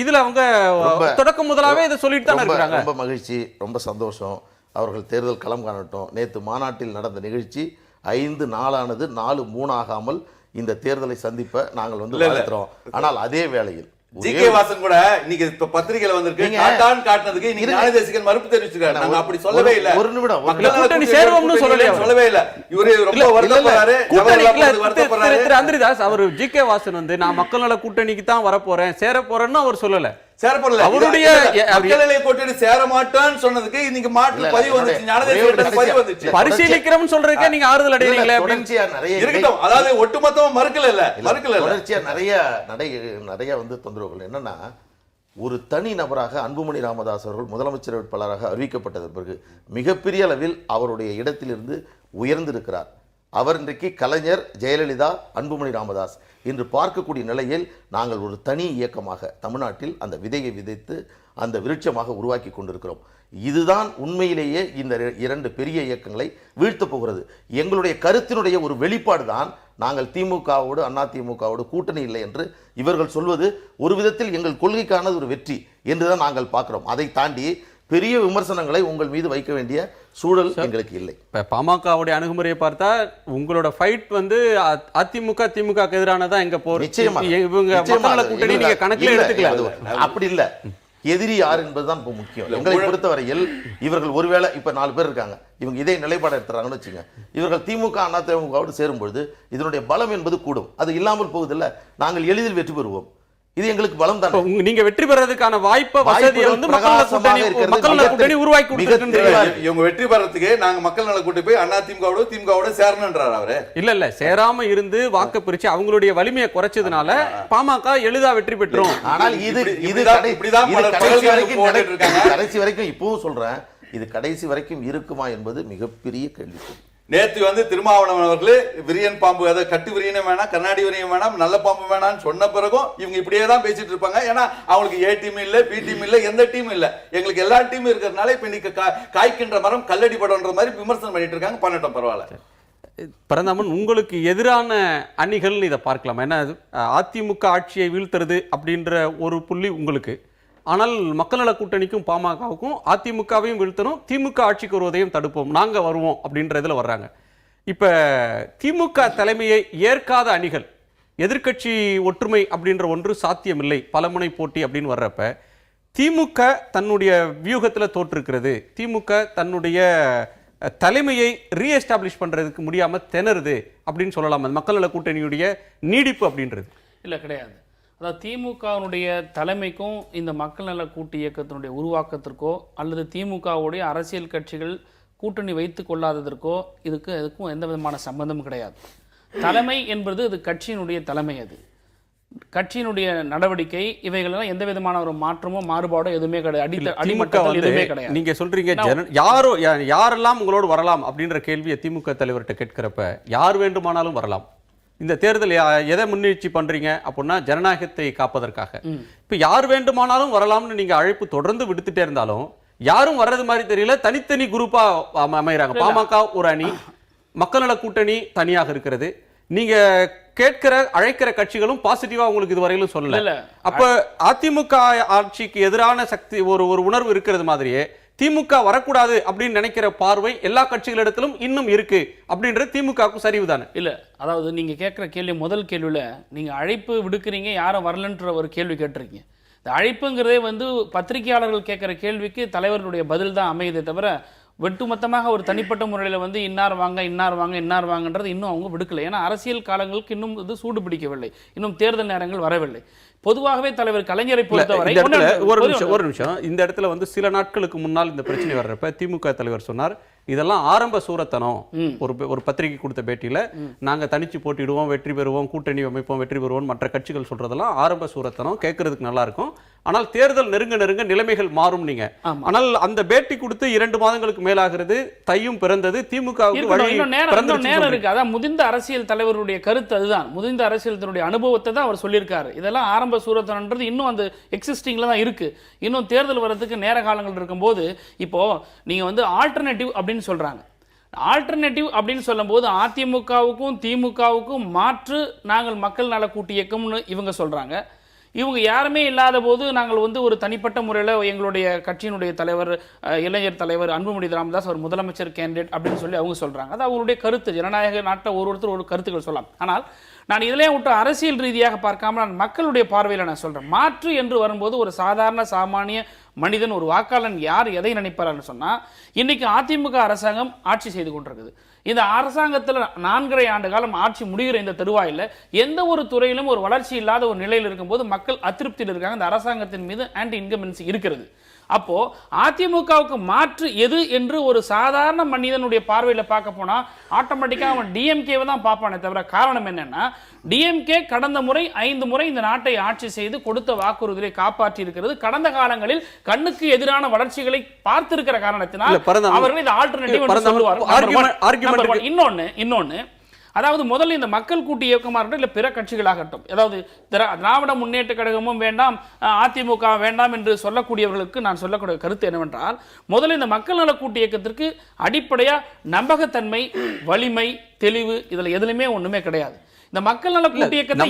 இதுல அவங்க தொடக்கம் முதலாவே இதை சொல்லிட்டு தான் இருக்காங்க. ரொம்ப மகிழ்ச்சி, ரொம்ப சந்தோஷம். அவர்கள் தேர்தல் களம் காணட்டும். நேற்று மாநாட்டில் நடந்த நிகழ்ச்சி 5 நாளானது 4 3 ஆகாமல் இந்த தேர்தலை சந்திப்ப நாங்கள் வந்து வாழ்த்துறோம். ஆனால் அதே வேளையில் ஜி.கே. வாசன் கூட இன்னைக்கு பத்திரிகையில வந்திருக்கு, டாடான் காட்டுனதுக்கு இன்னைக்கு ஞானதேசிகன் மறுப்பு தெரிவிச்சிருக்காரு. நாங்க அப்படி சொல்லவே இல்ல. ஒரு நிமிடம், கூட்டணி சேருவோம்னு சொல்லவே இல்ல. இவரே ரொம்ப வருத்தப்படுறாரு. திரு அந்திரிதாஸ் அவர் ஜி.கே. வாசன் வந்து நான் மக்கள் நல கூட்டணிக்கு தான் வர போறேன், சேர போறேன்னு அவர் சொல்லல. அவருடைய சேர மாட்டான்னு சொன்னதுக்கு இன்னைக்கு மாற்று பதிவு வந்துச்சு, ஞானதேசிகன் பதிவு வந்துச்சு. பரிசீலிக்கிறோம்னு சொல்றதுக்கு நீங்க ஆறுதல் அடையீங்களே இருக்கட்டும். அதாவது ஒட்டுமொத்தமா மறுக்கல தொடர்ச்சியா நிறைய வந்து தொந்தரவுகள் என்னன்னா, ஒரு தனி நபராக அன்புமணி ராமதாஸ் அவர்கள் முதலமைச்சர் வேட்பாளராக அறிவிக்கப்பட்டது பிறகு மிகப்பெரிய அளவில் அவருடைய இடத்திலிருந்து உயர்ந்திருக்கிறார். அவர் இன்றைக்கு கலைஞர், ஜெயலலிதா, அன்புமணி ராமதாஸ் என்று பார்க்கக்கூடிய நிலையில் நாங்கள் ஒரு தனி இயக்கமாக தமிழ்நாட்டில் அந்த விதையை விதைத்து அந்த விருட்சமாக உருவாக்கி கொண்டிருக்கிறோம். இதுதான் உண்மையிலேயே இந்த 2 பெரிய இயக்கங்களை வீழ்த்தப் போகிறது. எங்களுடைய கருத்தினுடைய ஒரு வெளிப்பாடு தான் நாங்கள் திமுகவோடு அதிமுகவோடு கூட்டணி இல்லை என்று இவர்கள் சொல்வது ஒரு விதத்தில் எங்கள் கொள்கைக்கானது ஒரு வெற்றி என்றுதான் நாங்கள் பார்க்கிறோம். அதை தாண்டி பெரிய விமர்சனங்களை உங்கள் மீது வைக்க வேண்டிய சூழல் எங்களுக்கு இல்லை. இப்ப பாமகவுடைய அணுகுமுறையை பார்த்தா உங்களோட ஃபைட் வந்து அதிமுக திமுக எதிரானதா எங்க போர் நிச்சயமா இவங்க மக்கள் கூட்டணி நீங்க கணக்கில் எடுத்துக்கலாம். அப்படி இல்ல, எதிரி யார் என்பதுதான் இப்போ முக்கியம். எங்களை பொறுத்தவரையில் இவர்கள் ஒருவேளை இப்ப 4 பேர் இருக்காங்க, இவங்க இதே நிலைப்பாடு எடுத்துறாங்கன்னு வச்சுங்க, இவர்கள் திமுக அதிமுகவோடு சேரும்பொழுது இதனுடைய பலம் என்பது கூடும். அது இல்லாமல் போவதில்லை, நாங்கள் எளிதில் வெற்றி பெறுவோம். இது எங்களுக்கு பலம் தான். நீங்க வெற்றி பெறதுக்கான வாய்ப்பை வசதியை வந்து மக்கள் நல கூட்டணி உருவாக்கி கொடுத்திருக்காங்க. இவங்க வெற்றி பெறதுக்கு நாங்க மக்கள் நல கூட்டணி போய் அதிமுகவோட திமுகவோட சேரணும்ன்றாரு அவரு. இல்ல சேராம இருந்து வாக்கு பிரிச்சு அவங்களுடைய வலிமையை குறைச்சதுனால பாமக எளிதா வெற்றி பெற்றோம். ஆனால் இது கடைசி வரைக்கும் இப்பவும் சொல்றேன், இது கடைசி வரைக்கும் இருக்குமா என்பது மிகப்பெரிய கேள்வி. நேற்று வந்து திருமாவளவன் அவர்கள் விரியன் பாம்பு, அதை கட்டு விரியனும் வேணாம், கண்ணாடி விரியம் வேணாம், நல்ல பாம்பு வேணாம்னு சொன்ன பிறகும் இவங்க இப்படியே தான் பேசிட்டு இருப்பாங்க. ஏன்னா அவங்களுக்கு ஏ டீம் இல்ல, பி டீம் இல்ல, எந்த டீம் இல்ல, எங்களுக்கு எல்லா டீமும் இருக்கிறதுனால இப்ப இன்னைக்கு காய்க்கின்ற மரம் கல்லடி படம்ன்ற மாதிரி விமர்சனம் பண்ணிட்டு இருக்காங்க. பண்ணட்டும், பரவாயில்ல. பரந்தாமன், உங்களுக்கு எதிரான அணிகள் இதை பார்க்கலாம். ஏன்னா அதிமுக ஆட்சியை வீழ்த்துறது அப்படின்ற ஒரு புள்ளி உங்களுக்கு. ஆனால் மக்கள் நல கூட்டணிக்கும் பாமகவுக்கும் அதிமுகவையும் வீழ்த்தணும், திமுக ஆட்சிக்கு வருவதையும் தடுப்போம், நாங்க வருவோம் அப்படின்றதுல வர்றாங்க. இப்ப திமுக தலைமையை ஏற்காத அணிகள், எதிர்க்கட்சி ஒற்றுமை அப்படின்ற ஒன்று சாத்தியமில்லை, பலமுனை போட்டி அப்படின்னு வர்றப்ப திமுக தன்னுடைய வியூகத்துல தோற்றிருக்கிறது, திமுக தன்னுடைய தலைமையை ரீஎஸ்டாப்ளிஷ் பண்றதுக்கு முடியாம திணறுது அப்படின்னு சொல்லலாம். மக்கள் நல கூட்டணியுடைய நீடிப்பு அப்படின்றது இல்லை, கிடையாது. அதாவது திமுகவினுடைய தலைமைக்கும் இந்த மக்கள் நல கூட்டு இயக்கத்தினுடைய உருவாக்கத்திற்கோ அல்லது திமுகவுடைய அரசியல் கட்சிகள் கூட்டணி வைத்து கொள்ளாததற்கோ இதுக்கும் எந்த விதமான சம்பந்தமும் கிடையாது. தலைமை என்பது இது கட்சியினுடைய தலைமை. அது கட்சியினுடைய நடவடிக்கை இவைகளெல்லாம் எந்த விதமான ஒரு மாற்றமோ மாறுபாடோ எதுவுமே கிடையாது. அடிமட்டத்தில் எதுவுமே கிடையாது. நீங்க சொல்றீங்க யாரெல்லாம் உங்களோடு வரலாம் அப்படின்ற கேள்வியை திமுக தலைவர்கிட்ட கேட்கிறப்ப யார் வேண்டுமானாலும் வரலாம். இந்த தேர்தல் எதை முன்னெடுச்சி பண்றீங்க அப்படின்னா ஜனநாயகத்தை காப்பதற்காக. இப்ப யார் வேண்டுமானாலும் வரலாம்னு நீங்க அழைப்பு தொடர்ந்து விடுத்துட்டே இருந்தாலும் யாரும் வர்றது மாதிரி தெரியல. தனித்தனி குரூப்பா அமைகிறாங்க. பாமக ஒரு அணி, மக்கள் நல கூட்டணி தனியாக இருக்கிறது. நீங்க அழைக்கிற கட்சிகளும் பாசிட்டிவா உங்களுக்கு இதுவரையிலும் சொல்லல. அப்ப அதிமுக ஆட்சிக்கு எதிரான சக்தி ஒரு உணர்வு இருக்கிறது மாதிரியே திமுக வரக்கூடாது அப்படின்னு நினைக்கிற பார்வை எல்லா கட்சிகளிடத்திலும் இன்னும் இருக்கு அப்படின்றது திமுகவுக்கு சரிவுதானே? இல்ல, அதாவது நீங்க கேட்கிற கேள்வி முதல் கேள்வியில நீங்க அழைப்பு விடுக்கிறீங்க, யாரும் வரலன்ற ஒரு கேள்வி கேட்டிருக்கீங்க. இந்த அழைப்புங்கிறதே பத்திரிகையாளர்கள் கேட்கிற கேள்விக்கு தலைவர்களுடைய பதில் தான் அமையுதே தவிர ஒட்டுமொத்தமாக ஒரு தனிப்பட்ட முறையில் இன்னார் வாங்கன்றது இன்னும் அவங்க விடுக்கலை. ஏன்னா அரசியல் காலங்களுக்கு இன்னும் இது சூடு பிடிக்கவில்லை, இன்னும் தேர்தல் நேரங்கள் வரவில்லை. பொதுவாகவே தலைவர் கலைஞரை பொறுத்தவரை ஒரு நிமிஷம் இந்த இடத்துல சில நாட்களுக்கு முன்னால் இந்த பிரச்சனை வர்றப்ப திமுக தலைவர் சொன்னார், இதெல்லாம் ஆரம்ப சூரத்தனம். ஒரு பத்திரிகை கொடுத்த பேட்டியில நாங்க தனிச்சு போட்டிடுவோம், வெற்றி பெறுவோம், கூட்டணி அமைப்போம், வெற்றி பெறுவோம், மற்ற கட்சிகள் சொல்றதெல்லாம் ஆரம்ப சூரத்தனம், கேட்கறதுக்கு நல்லா இருக்கும், ஆனால் தேர்தல் நெருங்க நிலைமைகள் மாறும். நீங்க ஆனால் அந்த பேட்டி கொடுத்து 2 மாதங்களுக்கு மேலாகிறது, தையும் பிறந்தது, திமுகவுக்கு நேரம் இருக்கு. அதான் முதிர்ந்த அரசியல் தலைவருடைய கருத்து, அதுதான் முதிர்ந்த அரசியல் அனுபவத்தை தான் அவர் சொல்லியிருக்காரு. இதெல்லாம் ஆரம்ப சூரத்தனன்றது இன்னும் அந்த எக்ஸிஸ்டிங்ல தான் இருக்கு. இன்னும் தேர்தல் வர்றதுக்கு நேர காலங்கள் இருக்கும்போது இப்போ நீங்க ஆல்டர்னேட்டிவ் அப்படின்னு சொல்றாங்க. ஆல்டர்னேட்டிவ் அப்படின்னு சொல்லும்போது அதிமுகவுக்கும் திமுகவுக்கும் மாற்று நாங்கள் மக்கள் நல கூட்டு இயக்கம்னு இவங்க சொல்றாங்க. இவங்க யாருமே இல்லாத போது நாங்கள் ஒரு தனிப்பட்ட முறையில் எங்களுடைய கட்சியினுடைய தலைவர், இளைஞர் தலைவர் அன்புமணி ராமதாஸ் ஒரு முதலமைச்சர் கேண்டிடேட் அப்படின்னு சொல்லி அவங்க சொல்றாங்க. அது அவங்களுடைய கருத்து. ஜனநாயக நாட்டில் ஒருத்தர் ஒரு கருத்துக்கள் சொல்லலாம். ஆனால் நான் இதிலே விட்டு அரசியல் ரீதியாக பார்க்காம நான் மக்களுடைய பார்வையில் நான் சொல்றேன். மாற்று என்று வரும்போது ஒரு சாதாரண சாமானிய மனிதன், ஒரு வாக்காளன் யார் எதை நினைப்பார்னு சொன்னா, இன்னைக்கு அதிமுக அரசாங்கம் ஆட்சி செய்து கொண்டிருக்குது. இந்த அரசாங்கத்தில் 4.5 ஆண்டு காலம் ஆட்சி முடிகிற இந்த தருவாயில் எந்த ஒரு துறையிலும் ஒரு வளர்ச்சி இல்லாத ஒரு நிலையில் இருக்கும்போது மக்கள் அதிருப்தியில் இருக்காங்க. இந்த அரசாங்கத்தின் மீது ஆன்டி இன்கம்பன்சி இருக்கிறது. அப்போ அதிமுகவுக்கு மாற்று எது என்று ஒரு சாதாரண மனிதனுடைய பார்வையில் பார்க்க போனா ஆட்டோமேட்டிக்காக அவன் டிஎம்கேவை தான் பார்ப்பானே தவிர, காரணம் என்னன்னா டிஎம்கே கடந்த முறை 5 முறை இந்த நாட்டை ஆட்சி செய்து கொடுத்த வாக்குறுதியை காப்பாற்றி இருக்கிறது. கடந்த காலங்களில் கண்ணுக்கு எதிரான வளர்ச்சிகளை பார்த்திருக்கிற காரணத்தினால் அவர்கள் இந்த ஆல்டர்னேட்டிவ் சொல்லுவார்கள். இன்னொன்னு அதாவது முதல்ல இந்த மக்கள் கூட்டு இயக்கமாக இருக்கட்டும், இல்லை பிற கட்சிகளாகட்டும், அதாவது திராவிட முன்னேற்ற கழகமும் வேண்டாம், அதிமுக வேண்டாம் என்று சொல்லக்கூடியவர்களுக்கு நான் சொல்லக்கூடிய கருத்து என்னவென்றால், முதல்ல இந்த மக்கள் நல கூட்டு இயக்கத்திற்கு அடிப்படையா நம்பகத்தன்மை, வலிமை, தெளிவு இதுல எதுலையுமே ஒண்ணுமே கிடையாது. இந்த மக்கள் நல கூட்டு இயக்கத்தை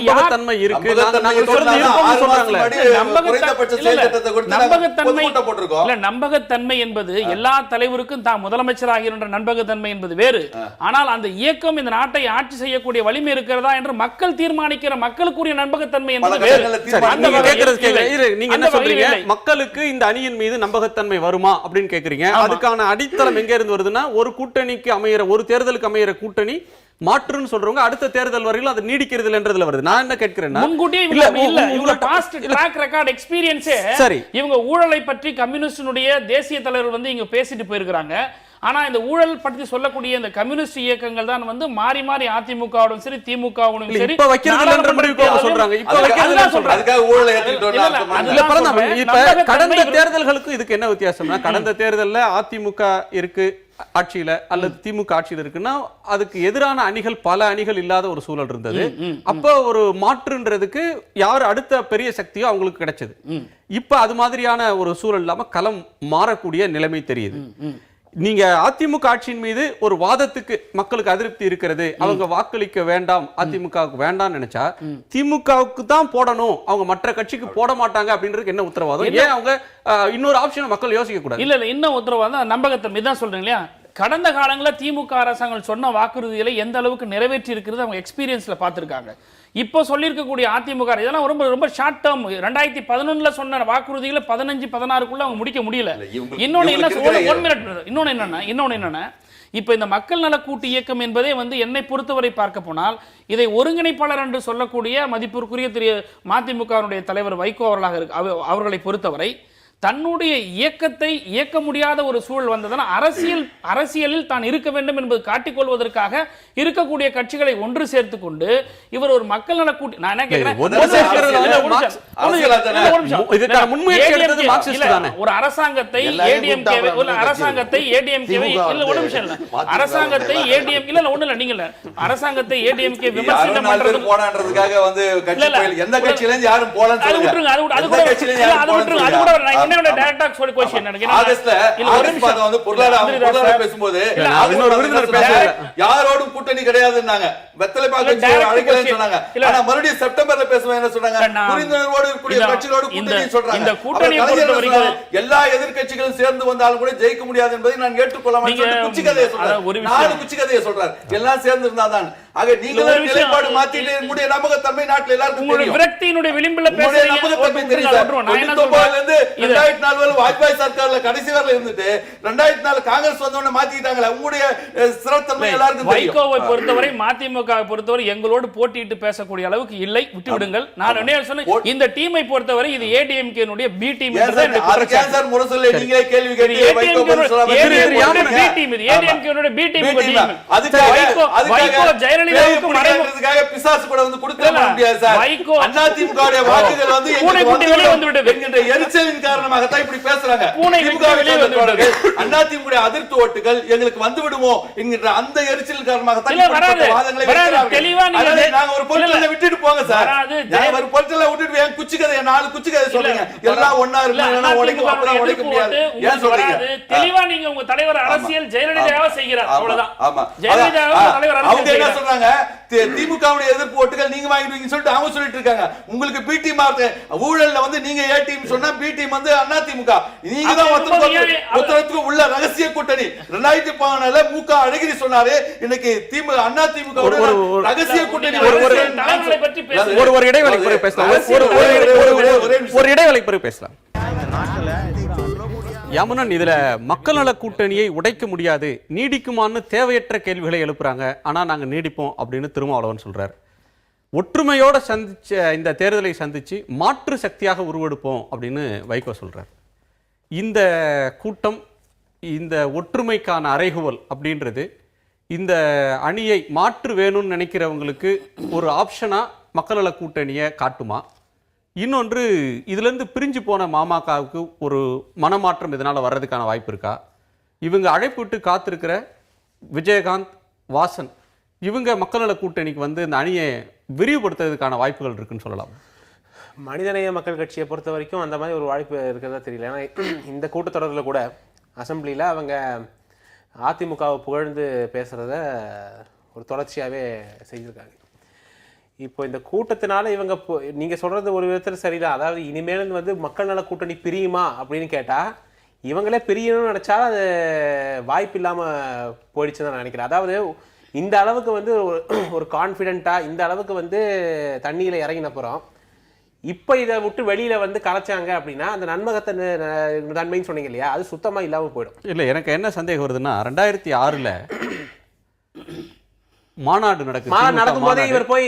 நம்பகத்தன்மை என்பது எல்லா தலைவருக்கும் தான் முதலமைச்சர் ஆகின்ற நம்பகத்தன்மை என்பது வேறு. ஆனால் அந்த இயக்கம் இந்த நாட்டை ஆட்சி செய்யக்கூடிய வலிமை இருக்கிறதா என்று மக்கள் தீர்மானிக்கிற மக்களுக்குரிய நம்பகத்தன்மை என்பது வேறு. நீங்க என்ன சொல்றீங்க, மக்களுக்கு இந்த அணியின் மீது நம்பகத்தன்மை வருமா அப்படின்னு கேக்குறீங்க. அதுக்கான அடித்தளம் எங்க இருந்து வருதுன்னா, ஒரு கூட்டணிக்கு அமைகிற, ஒரு தேர்தலுக்கு அமைகிற கூட்டணி மாற்றுன்னு சொல்றவங்க அடுத்த தேர்தல் வரையிலும் அது நீடிக்கிறது என்றதுல வருது. நான் என்ன கேட்கிறேன்னா, இவங்க பாஸ்ட் ட்ராக் ரெக்கார்ட் எக்ஸ்பீரியன்ஸே சரி, இவங்க ஊழலை பற்றி கம்யூனிஸ்டினுடைய தேசிய தலைவர் இங்க பேசிட்டு போயிருக்காங்க. ஆனா இந்த ஊழல் பற்றி சொல்லக்கூடிய இந்த கம்யூனிஸ்ட் இயக்கங்கள் தான் மாறி மாறி அதிமுகவோடும் சரி திமுகவோடும் சரி இப்ப வைக்கிறது சொல்றாங்க. இப்ப கடந்த தேர்தல்களுக்கு இதுக்கு என்ன வித்தியாசம்னா, கடந்த தேர்தல்ல அதிமுக இருக்கு ஆட்சியில அல்லது திமுக ஆட்சியில் இருக்குன்னா அதுக்கு எதிரான அணிகள், பல அணிகள் இல்லாத ஒரு சூழல் இருந்தது. அப்ப ஒரு மாற்றுன்றதுக்கு யார் அடுத்த பெரிய சக்தியோ அவங்களுக்கு கிடைச்சது. இப்ப அது மாதிரியான ஒரு சூழல் இல்லாம களம் மாறக்கூடிய நிலைமை தெரியுது. நீங்க அதிமுக ஆட்சியின் மீது ஒரு வாதத்துக்கு மக்களுக்கு அதிருப்தி இருக்கிறது, அவங்க வாக்களிக்க வேண்டாம், அதிமுகவுக்கு வேண்டாம் நினைச்சா திமுகவுக்கு தான் போடணும், அவங்க மற்ற கட்சிக்கு போட மாட்டாங்க அப்படின்றது என்ன உத்தரவாதம்? ஏன் அவங்க இன்னொரு ஆப்ஷன் மக்கள் யோசிக்க கூடாது? இல்ல இன்னும் உத்தரவாதம் நம்பகத்தன்மை தான் சொல்றீங்க இல்லையா? கடந்த காலங்களில் திமுக அரசாங்கம் சொன்ன வாக்குறுதிகளை எந்த அளவுக்கு நிறைவேற்றி இருக்கிறது அவங்க எக்ஸ்பீரியன்ஸ்ல பார்த்திருக்காங்க. இப்போ சொல்லியிருக்கக்கூடிய அதிமுக இதெல்லாம் ரொம்ப ரொம்ப ஷார்ட் டேர்ம். 2011 சொன்ன வாக்குறுதிகளை 15-16 அவங்க முடிக்க முடியல. இன்னொன்னு என்னன்னா இப்போ இந்த மக்கள் நல கூட்டு இயக்கம் என்பதே வந்து என்னை பொறுத்தவரை பார்க்க போனால் இதை ஒருங்கிணைப்பாளர் என்று சொல்லக்கூடிய மதிப்பிற்குரிய திரு மதிமுகவினுடைய தலைவர் வைகோ அவர்களை பொறுத்தவரை தன்னுடைய இயக்கத்தை இயக்க முடியாத ஒரு சூழல் வந்ததனால் அரசியலில் தான் இருக்க வேண்டும் என்பது காட்டிக்கொள்வதற்காக இருக்கக்கூடிய கட்சிகளை ஒன்று சேர்த்து கொண்டு இவர் ஒரு மக்கள் நல கூட்டி நான் என்ன கேட்கிறேன், ஒரு அரசாங்கத்தை ஏடிஎம்கே விமர்சனம் பண்றது போனான்றதுக்காக வந்து எந்த கட்சியிலும் யாரும் போலன்னு சொல்லுங்க. அது கூட யாரோடும் கூட்டணி கிடையாதுன்னாங்க. வெத்தலை பாக்கு அழைக்கலன்னு சொன்னாங்க. ஆனா மறுபடியும் செப்டம்பர்ல பேசும்போது என்ன சொன்னாங்க? புரிந்துணர்வோடு இருக்கக்கூடிய கட்சிகளோடு கூட்டணி சொல்றாங்க. எல்லா எதிர்க்கட்சிகளும் சேர்ந்து வந்தாலும் கூட ஜெயிக்க முடியாது என்பதை நான் ஏற்றுக்கொள்ள மாட்டேன். குச்சி கதையை சொல்றாரு. 4 குச்சி கதையை சொல்றாரு. எல்லாம் சேர்ந்து இருந்தாதான். ஆக நீங்களும் நிலைப்பாடு மாத்திட்டு என்னுடைய நம்பகத்தன்மை நாட்டில் எல்லாருக்கும் தெரியும். விரக்தியினுடைய விளிம்பில பேசுறீங்க. நம்பகத்தன்மை தெரியும். 2004 வாஜ்பாய் சர்க்கார்ல கடைசி வரையில இருந்துட்டு 2004 காங்கிரஸ் வந்தவன மாத்திட்டாங்களே. உங்களுடைய சிறத்தன்மை எல்லாருக்கும் தெரியும். வைகோவை பொறுத்தவரை மதிமுகவை பொறுத்தவரை எங்களோடு போட்டியிட்டு பேசக்கூடிய அளவுக்கு இல்லை, விட்டு விடுங்கள். நான் என்ன சொன்னேன், இந்த டீமை பொறுத்தவரை இது ஏடிஎம்கேனுடைய பி டீம் என்றது அதுக்கு சார் முரசொல்ல நீங்களே கேள்வி கேட்டீங்க. வைகோ பி டீம் இது ஏடிஎம்கேனுடைய பி டீம் அதுக்கு வைகோ ஜெயலலிதாவுக்கு மறைமுகமாக பிசாசு கூட வந்து கொடுக்க முடியாது சார். வைகோ அதிமுகவுடைய வாக்குகள் வந்து வெளியே வந்து விட்டது என்கிற எரிச்சலின் காரணமாக தான் இப்படி பேசுறாங்க. அதிமுக அதிர்த்து ஓட்டுகள் எங்களுக்கு வந்து விடுமோ என்கிற அந்த எரிச்சலின் காரணமாக தான் வாதங்களை நாங்க ஒரு பொருட்களை விட்டுட்டு போங்க சார். ஒரு பொருட்களை விட்டுட்டு ஏன் குச்சி கதை 4 குச்சி கதை சொல்றீங்க? எல்லாம் ஒண்ணா இருக்கு உடைக்க முடியாது. ஏன் சொல்றீங்க? தெளிவா நீங்க உங்க தலைவர் அரசியல் ஜெயலலிதாவை செய்கிறார். அவ்வளவுதான். ஆமா. ஜெயலலிதாவை தலைவர் அரசியல் அவங்க என்ன சொல்றாங்க? திமுகவுடைய எதிர்ப்பு ஓட்டுகள் நீங்க வாங்கிடுவீங்கன்னு சொல்லிட்டு அவங்க சொல்லிட்டு இருக்காங்க. உங்களுக்கு பி டீம் ஊழல்ல வந்து நீங்க ஏ டீம் சொன்னா பி டீம் வந்து அதிமுக. நீங்க தான் ஒருத்தருக்கு உள்ள ரகசிய கூட்டணி. 2014 முக அழகிரி சொன்னாரு. இன்னைக்கு திமுக அதிமுக ரகசிய கூட்டணி. ஒரு இடைவேளைக்கு பிறகு பேசலாம். ஒரு இடைவேளைக்கு பிறகு பேசலாம். யமுனன், இதுல மக்கள் நல கூட்டணியை உடைக்க முடியாது, நீடிக்குமான்னு தேவையற்ற கேள்விகளை எழுப்புறாங்க. ஆனா நாங்க நீடிப்போம் அப்படின்னு திருமாவளவன் சொல்றாரு. ஒற்றுமையோட இந்த தேர்தலை சந்திச்சு மாற்று சக்தியாக உருவெடுப்போம் அப்படின்னு வைகோ சொல்றார். இந்த கூட்டம், இந்த ஒற்றுமைக்கான அறைகூவல் அப்படின்றது இந்த அணியை மாற்று வேணும்னு நினைக்கிறவங்களுக்கு ஒரு ஆப்ஷனா மக்கள் நல கூட்டணியை காட்டுமா? இன்னொன்று, இதுலேருந்து பிரிஞ்சு போன மாமகவுக்கு ஒரு மனமாற்றம் இதனால் வர்றதுக்கான வாய்ப்பு இருக்கா? இவங்க அழைப்பு விட்டு காத்திருக்கிற விஜயகாந்த், வாசன், இவங்க மக்கள் நல கூட்டணிக்கு வந்து இந்த அணியை விரிவுபடுத்துறதுக்கான வாய்ப்புகள் இருக்குன்னு சொல்லலாம். மனிதநேய மக்கள் கட்சியை பொறுத்த வரைக்கும் அந்த மாதிரி ஒரு வாய்ப்பு இருக்கிறதா தெரியல. ஏன்னா இந்த கூட்டத்தொடரில் கூட அசம்பிளியில் அவங்க அதிமுகவை புகழ்ந்து பேசுகிறத ஒரு தொடர்ச்சியாகவே செஞ்சுருக்காங்க. இப்போ இந்த கூட்டத்தினால இவங்க நீங்கள் சொல்கிறது ஒரு விதத்தில் சரிதான். அதாவது இனிமேல் வந்து மக்கள் நல கூட்டணி பிரியுமா அப்படின்னு கேட்டால் இவங்களே பிரியணும்னு நினச்சா அது வாய்ப்பு இல்லாமல் போயிடுச்சுன்னு தான் நினைக்கிறேன். அதாவது இந்த அளவுக்கு வந்து ஒரு கான்ஃபிடென்ட்டாக இந்த அளவுக்கு வந்து தண்ணியில் இறங்கினப்புறம் இப்போ இதை விட்டு வெளியில் வந்து கலைச்சாங்க அப்படின்னா அந்த நன்மைன்னு சொன்னீங்க இல்லையா, அது சுத்தமாக இல்லாமல் போயிடும். இல்லை, எனக்கு என்ன சந்தேகம் வருதுன்னா 2006 மாநாடு நடக்கும்போது இவர் போய்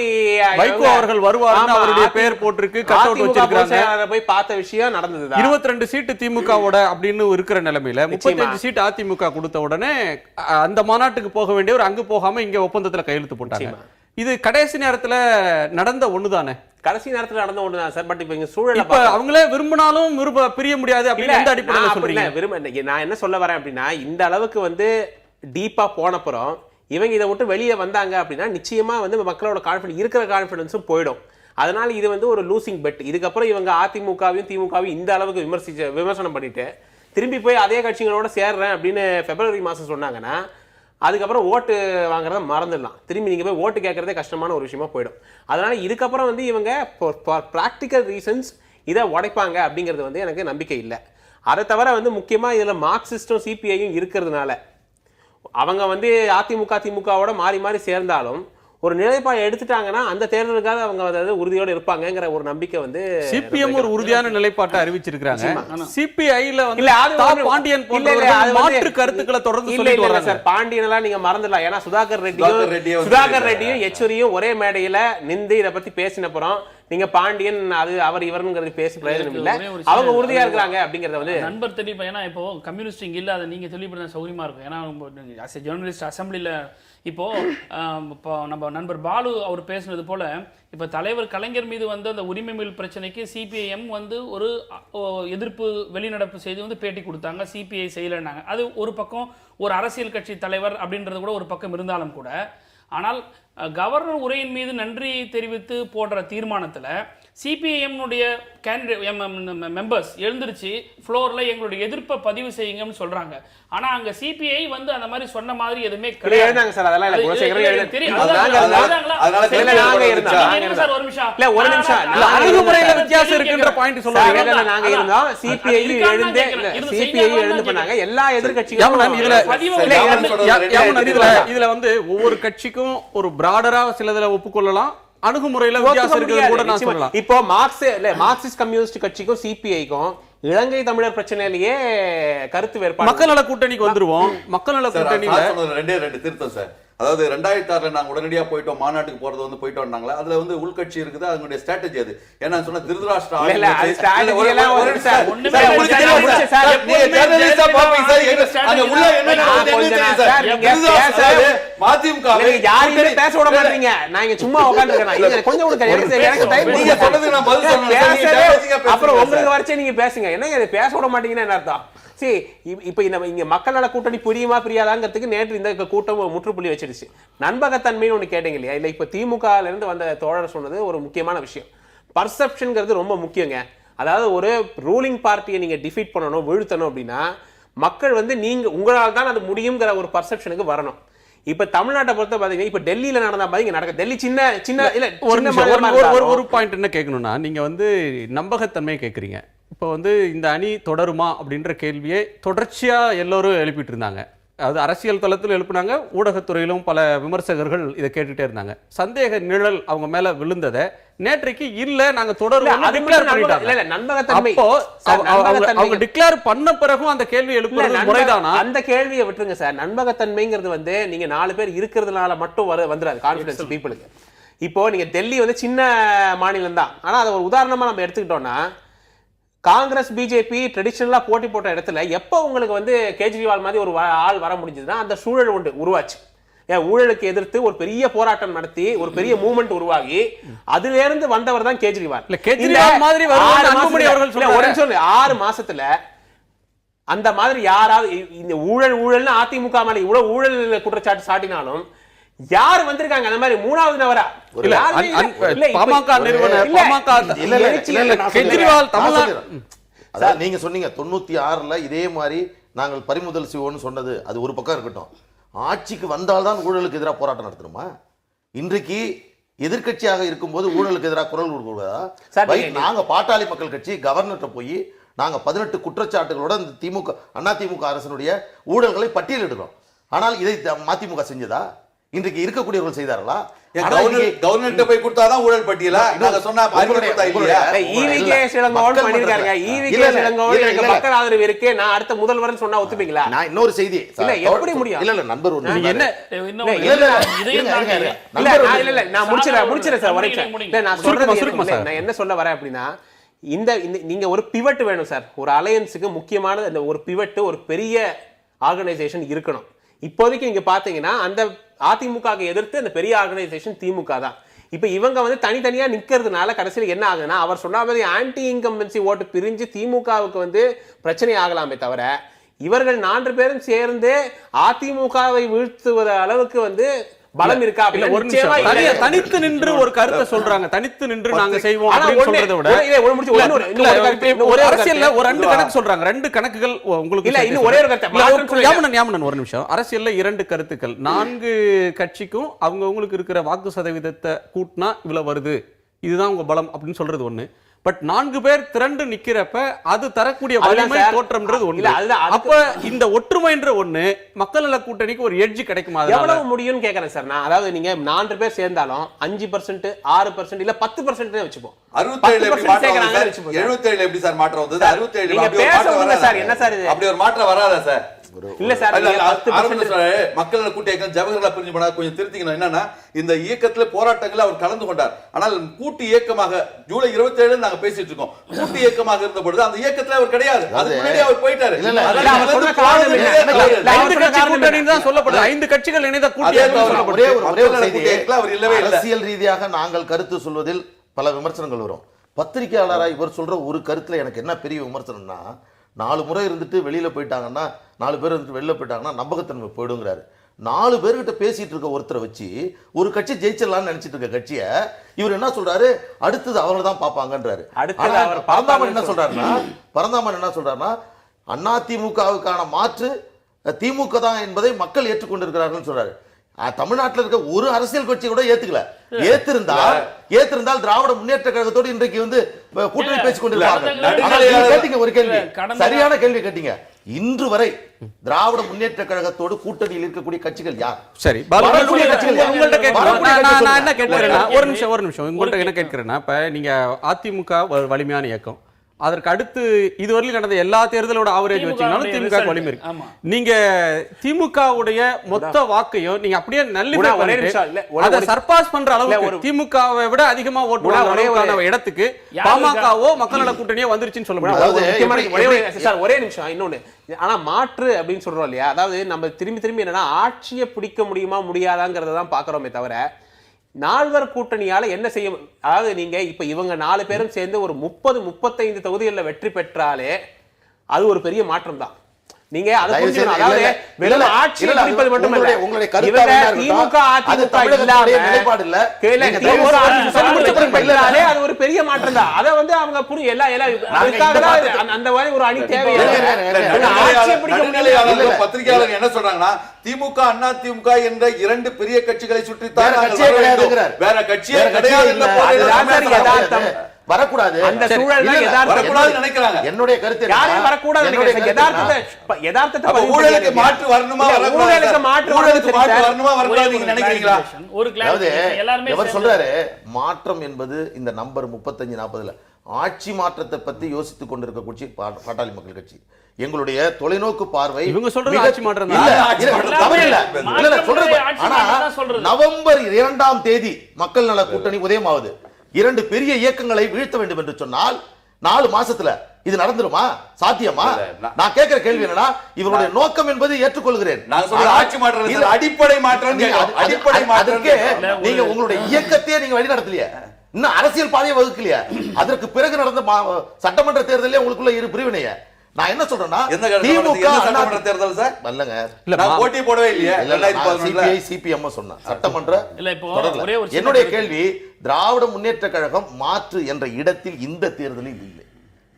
வைகோ அவர்கள் வருவாருன்னு அவருடைய பெயர் போட்டிருக்கு, கட் அவுட் வச்சிருக்காங்க. போய் பார்த்த விஷயம் நடந்தது. 22 சீட்டு திமுகவோட அப்படின்னு இருக்கிற நிலைமையில 35 சீட்டு அதிமுக கொடுத்த உடனே அந்த மாநாட்டுக்கு போக வேண்டியவர் அங்கு போகாம இங்க ஒப்பந்தத்துல கையெழுத்து போட்டாங்க. இது கடைசி நேரத்துல நடந்த ஒண்ணுதானே? கடைசி நேரத்துல நடந்த ஒண்ணுதான் சார். பட் இப்ப இங்க சூழல் அவங்களே விரும்பினாலும் பிரிய முடியாது அப்படின்னு எந்த அடிப்படையில் சொல்றீங்க? நான் என்ன சொல்ல வரேன் அப்படின்னா, இந்த அளவுக்கு வந்து டீப்பா போனப்புறம் இவங்க இதை விட்டு வெளியே வந்தாங்க அப்படின்னா நிச்சயமா வந்து மக்களோட கான்ஃபிடன்ஸ் இருக்கிற கான்ஃபிடன்ஸும் போயிடும். அதனால இது வந்து ஒரு லூசிங் பெட். இதுக்கப்புறம் இவங்க அதிமுகவையும் திமுகவையும் இந்த அளவுக்கு விமர்சனம் பண்ணிட்டு திரும்பி போய் அதே கட்சிகளோட சேர்றேன் அப்படின்னு பிப்ரவரி மாதம் சொன்னாங்கன்னா அதுக்கப்புறம் ஓட்டு வாங்குறத மறந்துடலாம். திரும்பி நீங்கள் போய் ஓட்டு கேட்கறதே கஷ்டமான ஒரு விஷயமா போயிடும். அதனால இதுக்கப்புறம் வந்து இவங்க ப்ராக்டிக்கல் ரீசன்ஸ் இதை உடைப்பாங்க அப்படிங்கிறது வந்து எனக்கு நம்பிக்கை இல்லை. அதை தவிர வந்து முக்கியமாக இதில் மார்க்சிஸ்டும் சிபிஐயும் இருக்கிறதுனால அவங்க வந்து அதிமுக திமுகவோட மாறி மாறி சேர்ந்தாலும் ஒரு நிலைப்பாடு எடுத்துட்டாங்கன்னா அந்த தேர்தலுக்காக அவங்க அதாவது உறுதியோடு இருப்பாங்கங்கிற ஒரு நம்பிக்கை வந்து சிபிஎம் ஒரு உறுதியான நிலைப்பாட்டை அறிவிச்சிருக்காங்க. சிபிஐல வந்து இல்ல அது தா வந்து- பாண்டியன் இல்ல, இல்ல, அது போன்ற வந்து- மாற்று கருத்துக்களை தொடர்ந்து இல்ல, சொல்லிட்டு இல்ல, வராங்க. சார் பாண்டியன் எல்லாம் நீங்க மறந்துடலாம். ஏன்னா சுதாகர் சுதாகர் ரெட்டியும் ரெட்டியும் யெச்சூரியும் ஒரே மேடையில நின்று இதை பத்தி பேசினப்புறம் நீங்க பாண்டியன் அது அவர் இவருங்கிறது பேசி பிரயோஜனம் இல்ல. ஒரே ஒரு அவங்க சின்ன- உறுதியா இருக்கிறாங்க அப்படிங்கறத வந்து நண்பர் தெளிப்பா. ஏன்னா இப்போ கம்யூனிஸ்ட் இங்க இல்ல, அதை நீங்க தெளிவுபடுத்த சௌகரியமா இருக்கும். ஏன்னா ஜேர்னலிஸ்ட் அசம்பிளில இப்போ நம்ம நண்பர் பாலு அவர் பேசுனது போல இப்ப தலைவர் கலைஞர் மீது வந்து அந்த உரிமை மீறல் பிரச்சனைக்கு சிபிஐஎம் வந்து ஒரு எதிர்ப்பு வெளிநடப்பு செய்து வந்து பேட்டி கொடுத்தாங்க. சிபிஐ செய்யலைன்னாங்க. அது ஒரு பக்கம் ஒரு அரசியல் கட்சி தலைவர் அப்படின்றது கூட ஒரு பக்கம் இருந்தாலும் கூட, ஆனால் கவர்னர் உரையின் மீது நன்றி தெரிவித்து போடுற தீர்மானத்துல சிபிஐஎம் மெம்பர்ஸ் எழுந்திருச்சு ஃப்ளோர்ல எங்களுடைய எதிர்ப்பை பதிவு செய்யுங்கன்னு சொல்றாங்க. ஆனா அங்க சிபிஐ வந்து அந்த மாதிரி சொன்ன மாதிரி எதுவுமே எழுதாங்க சார். அதெல்லாம் இல்ல, குலசேகரன் தெரியும். அதனால இல்ல, நாங்க இருந்தோம். சார் ஒரு நிமிஷம். இல்ல, ஒரு நிமிஷம். இல்ல, அணுகுமுறையில வித்தியாசம் இருக்குன்ற பாயிண்ட் சொல்றாங்க. இல்ல, நாங்க இருந்தோம். சிபிஐ எழுந்து பண்ணாங்க. எல்லா எதிர்க்கட்சிகளும் இதுல வந்து ஒவ்வொரு கட்சிக்கும் ஒரு பிராடரா சிலதுல ஒப்புக்கொள்ளலாம், அணுகுமுறையில வித்தியாசம் இருக்குன்னு கூட நான் சொல்லலாம். இப்போ மார்க்சிஸ்ட் கம்யூனிஸ்ட் கட்சிக்கும் சிபிஐக்கும் இலங்கை தமிழர் பிரச்சனையிலேயே கருத்து வேறுபாடு. மக்கள் நல கூட்டணிக்கு வந்துருவோம். மக்கள் நல கூட்டணியில ரெண்டு திருத்தம் சார். அதாவது 2006 நாங்க உடனடியா போயிட்டோம், மாநாட்டுக்கு போறது வந்து போயிட்டு வந்தாங்களா, அதுல வந்து உள்கட்சி இருக்குது, அதனுடைய ஸ்ட்ராட்டஜி அது. ஏன்னா சொன்ன திருதராஷ்டிர மதிமுக யாரையுமே பேச விட மாட்டீங்க. நான் இங்க சும்மா உட்கார்ந்துருக்கேன். கொஞ்சம் நீங்க சொன்னதுக்கு நான் பதில் சொல்றேன். அப்புறம் உங்களுக்கு வரைச்சே நீங்க பேசுங்க. என்ன பேச விட மாட்டீங்கன்னா என்ன அர்த்தம்? சரி, இப்ப இங்க மக்கள் நல கூட்டணி புரியுமா புரியாதாங்கிறதுக்கு நேற்று இந்த கூட்டம் முற்றுப்புள்ளி வச்சிருச்சு. நண்பகத்தன்மைன்னு ஒண்ணு கேட்டீங்க இல்லையா? இல்ல இப்ப திமுகல இருந்து வந்த தோழர் சொன்னது ஒரு முக்கியமான விஷயம். பர்செப்ஷன்ங்கிறது ரொம்ப முக்கியங்க. அதாவது ஒரு ரூலிங் பார்ட்டியை நீங்க டிஃபீட் பண்ணணும், வீழ்த்தணும் அப்படின்னா மக்கள் வந்து நீங்க உங்களால் தான் அது முடியுங்கிற ஒரு பர்செப்ஷனுக்கு வரணும். இப்ப தமிழ்நாட்டை பொறுத்த பாத்தீங்கன்னா இப்ப டெல்லியில நடந்த மாதிரி இங்க நடக்க டெல்லி சின்ன இல்ல ஒரு பாயிண்ட் என்ன கேட்கணும்னா, நீங்க வந்து நம்பகத்தன்மையை கேட்குறீங்க. இப்போ வந்து இந்த அணி தொடருமா அப்படின்ற கேள்வியை தொடர்ச்சியா எல்லோரும் எழுப்பிட்டு இருந்தாங்க. அது அரசியல் தளத்தில் எழுப்பினாங்க, ஊடகத்துறையிலும் பல விமர்சகர்கள் இதை கேட்டுட்டே இருந்தாங்க. சந்தேக நிழல் அவங்க மேல விழுந்ததை நேற்றைக்கு இல்ல நாங்க தொடருவோம் டிக்ளேர் பண்ணிட்டாங்க. அப்போ அவங்க டிக்ளேர் பண்ண பிறகும் அந்த கேள்வி எழுப்புறது முறைதானா? அந்த கேள்வியை விட்டுருங்க சார். நண்பகத்தன்மைங்கிறது வந்து நீங்க 4 பேர் இருக்கிறதுனால மட்டும் வந்துடாது கான்ஃபிடன்ஸ் பீப்புளுக்கு. இப்போ நீங்க டெல்லி வந்து சின்ன மாநிலம் தான், ஆனா அதை ஒரு உதாரணமா நம்ம எடுத்துக்கிட்டோம்னா, காங்கிரஸ் பிஜேபி ட்ரெடிஷனலா போட்டி போட்ட இடத்துல எப்போ உங்களுக்கு வந்து கேஜ்ரிவால் மாதிரி ஒரு ஆள் வர முடிஞ்சதுன்னா அந்த சூழல் ஒன்று உருவாச்சு. ஊழலுக்கு எதிர்த்து ஒரு பெரிய போராட்டம் நடத்தி ஒரு பெரிய மூவ்மெண்ட் உருவாகி அதுல இருந்து வந்தவர் தான் கேஜ்ரிவால். மாதிரி 6 மாசத்துல அந்த மாதிரி யாராவது இந்த ஊழல்னு அதிமுக மேல இவ்வளவு ஊழல் குற்றச்சாட்டு சாட்டினாலும் யார் வந்திருக்காங்க அந்த மாதிரி மூணாவது நபரா? பாமக நிறுவனர் கேஜ்ரிவால் தமிழ்நாடு. அதாவது நீங்க சொன்னீங்க 96ல இதே மாதிரி நாங்கள் பறிமுதல் செய்வோம்னு சொன்னது அது ஒரு பக்கம் இருக்கட்டும். ஆட்சிக்கு வந்தால்தான் ஊழலுக்கு எதிராக போராட்டம் நடத்தணுமா? இன்றைக்கு எதிர்கட்சியாக இருக்கும்போது ஊழலுக்கு எதிராக குரல் கொடுக்கிறதா? நாங்க பாட்டாளி மக்கள் கட்சி கவர்னர்கிட்ட போய் நாங்க 18 குற்றச்சாட்டுகளோட இந்த அதிமுக அரசினுடைய ஊழல்களை பட்டியலிடுறோம். ஆனால் இதை மதிமுக செஞ்சதா? இன்றைக்கு இருக்கக்கூடியவர்கள் செய்தார்களா? கவர்னர்ட்ட போய் கொடுத்தாதான் ஊழல் பட்டியலா? நாங்க சொன்னா மக்கள் ஆதரவு இருக்கு, நான் அடுத்த முதல்வர் சொன்னா ஒத்துப்பீங்களா? நான் இன்னொரு செய்தி இல்ல எப்படி முடியும்? இல்ல நண்பர் நான் முடிச்சிரேன் சார். நான் என்ன சொல்ல வரேன் அப்படின்னா, நீங்க ஒரு பிவட் வேணும் சார். ஒரு அலையன்ஸுக்கு முக்கியமான அந்த ஒரு பிவட், ஒரு பெரிய ஆர்கனைசேஷன் இருக்கணும். இப்போதைக்கு நீங்க பாத்தீங்கன்னா அந்த அதிமுக எதிர்த்து அந்த பெரிய ஆர்கனைசேஷன் திமுக தான். இப்ப இவங்க வந்து தனித்தனியா நிக்கிறதுனால கடைசியில் என்ன ஆகுதுன்னா, அவர் சொன்ன மாதிரி ஆன்டி இன்கம்பன்சி ஓட்டு பிரிஞ்சு திமுகவுக்கு வந்து பிரச்சனை ஆகலாமே தவிர, இவர்கள் 4 பேரும் சேர்ந்து அதிமுகவை வீழ்த்துவத அளவுக்கு வந்து பலம் இருக்கா? தனித்து நின்று ஒரு கருத்தை சொல்றாங்க. தனித்து நின்று நாங்க செய்வோம் அப்படின்னு சொல்றதை விட ஒரு அரசியல்ல ஒரு 2 கணக்கு சொல்றாங்க. 2 கணக்குகள் உங்களுக்கு இல்ல. இன்னும் ஒரே ஒரு கருத்து யாமனன் ஒரு நிமிஷம். அரசியல்ல 2 கருத்துக்கள். 4 கட்சிக்கும் அவங்க உங்களுக்கு இருக்கிற வாக்கு சதவீதத்தை கூட்டினா இவ்வளவு வருது, இதுதான் உங்க பலம் அப்படின்னு சொல்றது ஒண்ணு. பட் 4 பேர் திரண்டு நிக்கிறப்ப அது தரக்கூடிய அதுதான் வலிமை சார். தோற்றம்ன்றது ஒண்ணு. இல்ல, அதுதான் அதுக்கு- அப்ப இந்த ஒற்றுமைன்ற ஒண்ணு மக்கள் நல கூட்டணிக்கு ஒரு எட்ஜ் கிடைக்குமா? அதனால எவ்வளவு முடியும்னு கேக்குறேன் சார் நான். அதாவது நீங்க 4 பேர் சேர்ந்தாலும் 5%, 6% இல்ல 10% வச்சுப்போம். 67 எப்படி மாற்றம் சேர்க்கறாங்கன்னு வந்தது? வச்சுப்போம் சார். 77 எப்படி சார் மாற்றம் வந்தது? 67 நீங்க அப்படி ஒரு பேச மாற்றம் விடுங்க வராதா சார். என்ன சார் இது? அப்படி ஒரு மாற்றம் வராதா சார்? இல்ல சார், இல்ல, நீங்க 10% சொல்றாரு, மக்கள் நல கூட்டு இயக்கம் ஜவஹர்லால் பிரிஞ்சு போனா கொஞ்சம் திருத்திக்கணும். என்னன்னா இந்த இயக்கத்துல போராட்டங்கள் அவர் கலந்து கொண்டார். ஆனால் கூட்டு இயக்கமாக ஜூலை 27 நாங்க பேசிட்டு இருக்கோம். கூட்டு இயக்கமாக இருந்த பொழுது அந்த இயக்கத்துல அவர் கிடையாது. அதுக்கு முன்னாடி அவர் போயிட்டாரு. இல்ல, இல்ல, அதனால இல்ல, அவர் கலந்து சொன்ன காரணம் போனதே என்ன? தவறு. இல்ல, அவர் 5 சொன்ன கட்சி காரணம் கூட்டணி தான் சொல்லப்படுது. 5 கட்சிகள் இணைந்த கூட்டு அதே இயக்கம் தவறு. சொல்லப்படுது. ஒரே ஒரு மக்கள் நல செய்தி. கூட்டு இயக்கத்துல அவர் இல்லவே இல்லை. அரசியல் ரீதியாக நாங்கள் கருத்து சொல்வதில் பல விமர்சனங்கள் வரும். பத்திரிகையாளராக இவர் சொல்ற ஒரு கருத்துல எனக்கு என்ன பெரிய விமர்சனம்னா, 4 முறை இருந்துட்டு வெளியில போயிட்டாங்கன்னா, 4 பேர் இருந்துட்டு வெளியில போயிட்டாங்கன்னா நம்பகத்தன்மை போயிடுங்கிறாரு. 4 பேர்கிட்ட பேசிட்டு இருக்க ஒருத்தரை வச்சு ஒரு கட்சி ஜெயிச்சிடலாம்னு நினைச்சிட்டு இருக்க கட்சியை இவர் என்ன சொல்றாரு, அடுத்தது அவங்க தான் பார்ப்பாங்கன்றாரு. அடுத்தது அவர் பரந்தாமன் என்ன சொல்றாருன்னா அதிமுகவுக்கான மாற்று திமுக தான் என்பதை மக்கள் ஏற்றுக்கொண்டிருக்கிறார்கள் சொல்றாரு. தமிழ்நாட்டில் இருக்க ஒரு அரசியல் கட்சி கூட ஏத்துக்கல. ஏத்திருந்தால் திராவிட முன்னேற்ற கழகத்தோடு இன்றைக்கு கூட்டணி பேசிக் கொண்டிருக்கிறார்கள். ஒரு கேள்வி, சரியான கேள்வி கேட்டீங்க. இன்று வரை திராவிட முன்னேற்ற கழகத்தோடு கூட்டணியில் இருக்கக்கூடிய கட்சிகள் யார்? சரி, உங்கள்ட்ட நான் என்ன கேட்கிறேன்னா, ஒரு நிமிஷம் உங்கள்ட்ட என்ன கேட்கிறேன்னா, இப்ப நீங்க அதிமுக வலிமையான இயக்கம், அதற்கு அடுத்து இதுவரையிலும் நடந்த எல்லா தேர்தலோட ஆவரேஜ் வச்சீங்கனாலும் திமுக வலிமை இருக்கு. நீங்க திமுகவுடைய மொத்த வாக்கையும் நீங்க அப்படியே நல்லிஃபை பண்ணிட்டு அதை சர்பாஸ் பண்ற அளவுக்கு திமுகவை விட அதிகமா ஓட்டு வாங்குற இடத்துக்கு பாமகவோ மக்கள் நல கூட்டணியோ வந்துருச்சுன்னு சொல்ல முடியாது. ஒரே நிமிஷம் இன்னொன்னு. ஆனா மாற்று அப்படின்னு சொல்றோம் இல்லையா, அதாவது நம்ம திரும்பி என்னன்னா ஆட்சியை பிடிக்க முடியுமா முடியாதாங்கிறத தான் பாக்குறோமே தவிர நால்வர் கூட்டணியால என்ன செய்ய, அதாவது நீங்க இப்ப இவங்க 4 பேரும் சேர்ந்து ஒரு 30-35 தொகுதிகளில் வெற்றி பெற்றாலே அது ஒரு பெரிய மாற்றம் தான். நீங்க அதை புரிஞ்சுக்கணும். அதாவது வெறும் ஆட்சியை பிடிப்பது மட்டுமல்ல, இவங்க திமுக அதிமுக இல்லாம அது ஒரு பெரிய மாற்றம் தான். அதை அவங்க புரியும். அந்த மாதிரி ஒரு அணி தேவையில்லை. பத்திரிகையாளர் என்ன சொல்றாங்கன்னா, திமுக அண்ணா திமுக என்ற 2 பெரிய கட்சிகளை சுற்றித்தான் வேற கட்சியே கிடையாது வரக்கூடாது. அந்த சூழல்ல யதார்த்தம் நினைக்கிறாங்க. என்னுடைய கருத்து யாரையும் வரக்கூடாது நினைக்கிறாங்க. யதார்த்தத்தை ஊழலுக்கு மாற்று வரணுமா ஊழலுக்கு மாற்று வரணுமா வரக்கூடாது நீங்க நினைக்கிறீங்களா? ஒரு கிளாரிஃபிகேஷன் எல்லாரும் அவர் சொல்றாரு மாற்றம் என்பது இந்த நம்பர் 35-40ல ஆட்சி மாற்றத்தை பத்தி யோசித்துக் கொண்டிருக்க கட்சி பாட்டாளி மக்கள் கட்சி. எங்களுடைய தொலைநோக்கு பார்வை இவங்க சொல்றது ஆட்சி மாற்றம் தான். நவம்பர் 2ஆம் தேதி மக்கள் நல கூட்டணி உதயமாவது 2 பெரிய இயக்கங்களை வீழ்த்த வேண்டும் என்று சொன்னால் 4 மாசத்துல இது நடந்துருமா? சாத்தியமா? நான் கேட்கிற கேள்வி என்னன்னா, இவருடைய நோக்கம் என்பது ஏற்றுக்கொள்கிறேன். நான் சொல்ற ஆட்சி மாற்றம் அடிப்படை மாற்றம். அடிப்படை மாற்றம் நீங்க உங்களுடைய இயக்கத்தையே நீங்க வழி நடத்தலையே, இன்னும் அரசியல் பாதையை வகுக்கலையே. அதற்கு பிறகு நடந்த சட்டமன்ற தேர்தலே உங்களுக்குள்ள இரு பிரிவினைய. நான் என்ன சொல்றேன்னா, திமுக சட்டமன்ற தேர்தல் சார் இல்லங்க, நான் போட்டி போடவே இல்லையே. சிபிஐ சிபிஎம் சொன்னா சட்டமன்ற இல்ல. இப்போ என்னுடைய கேள்வி, திராவிட முன்னேற்ற கழகம் மாற்று என்ற இடத்தில் இந்த தேர்தலில் இல்லை.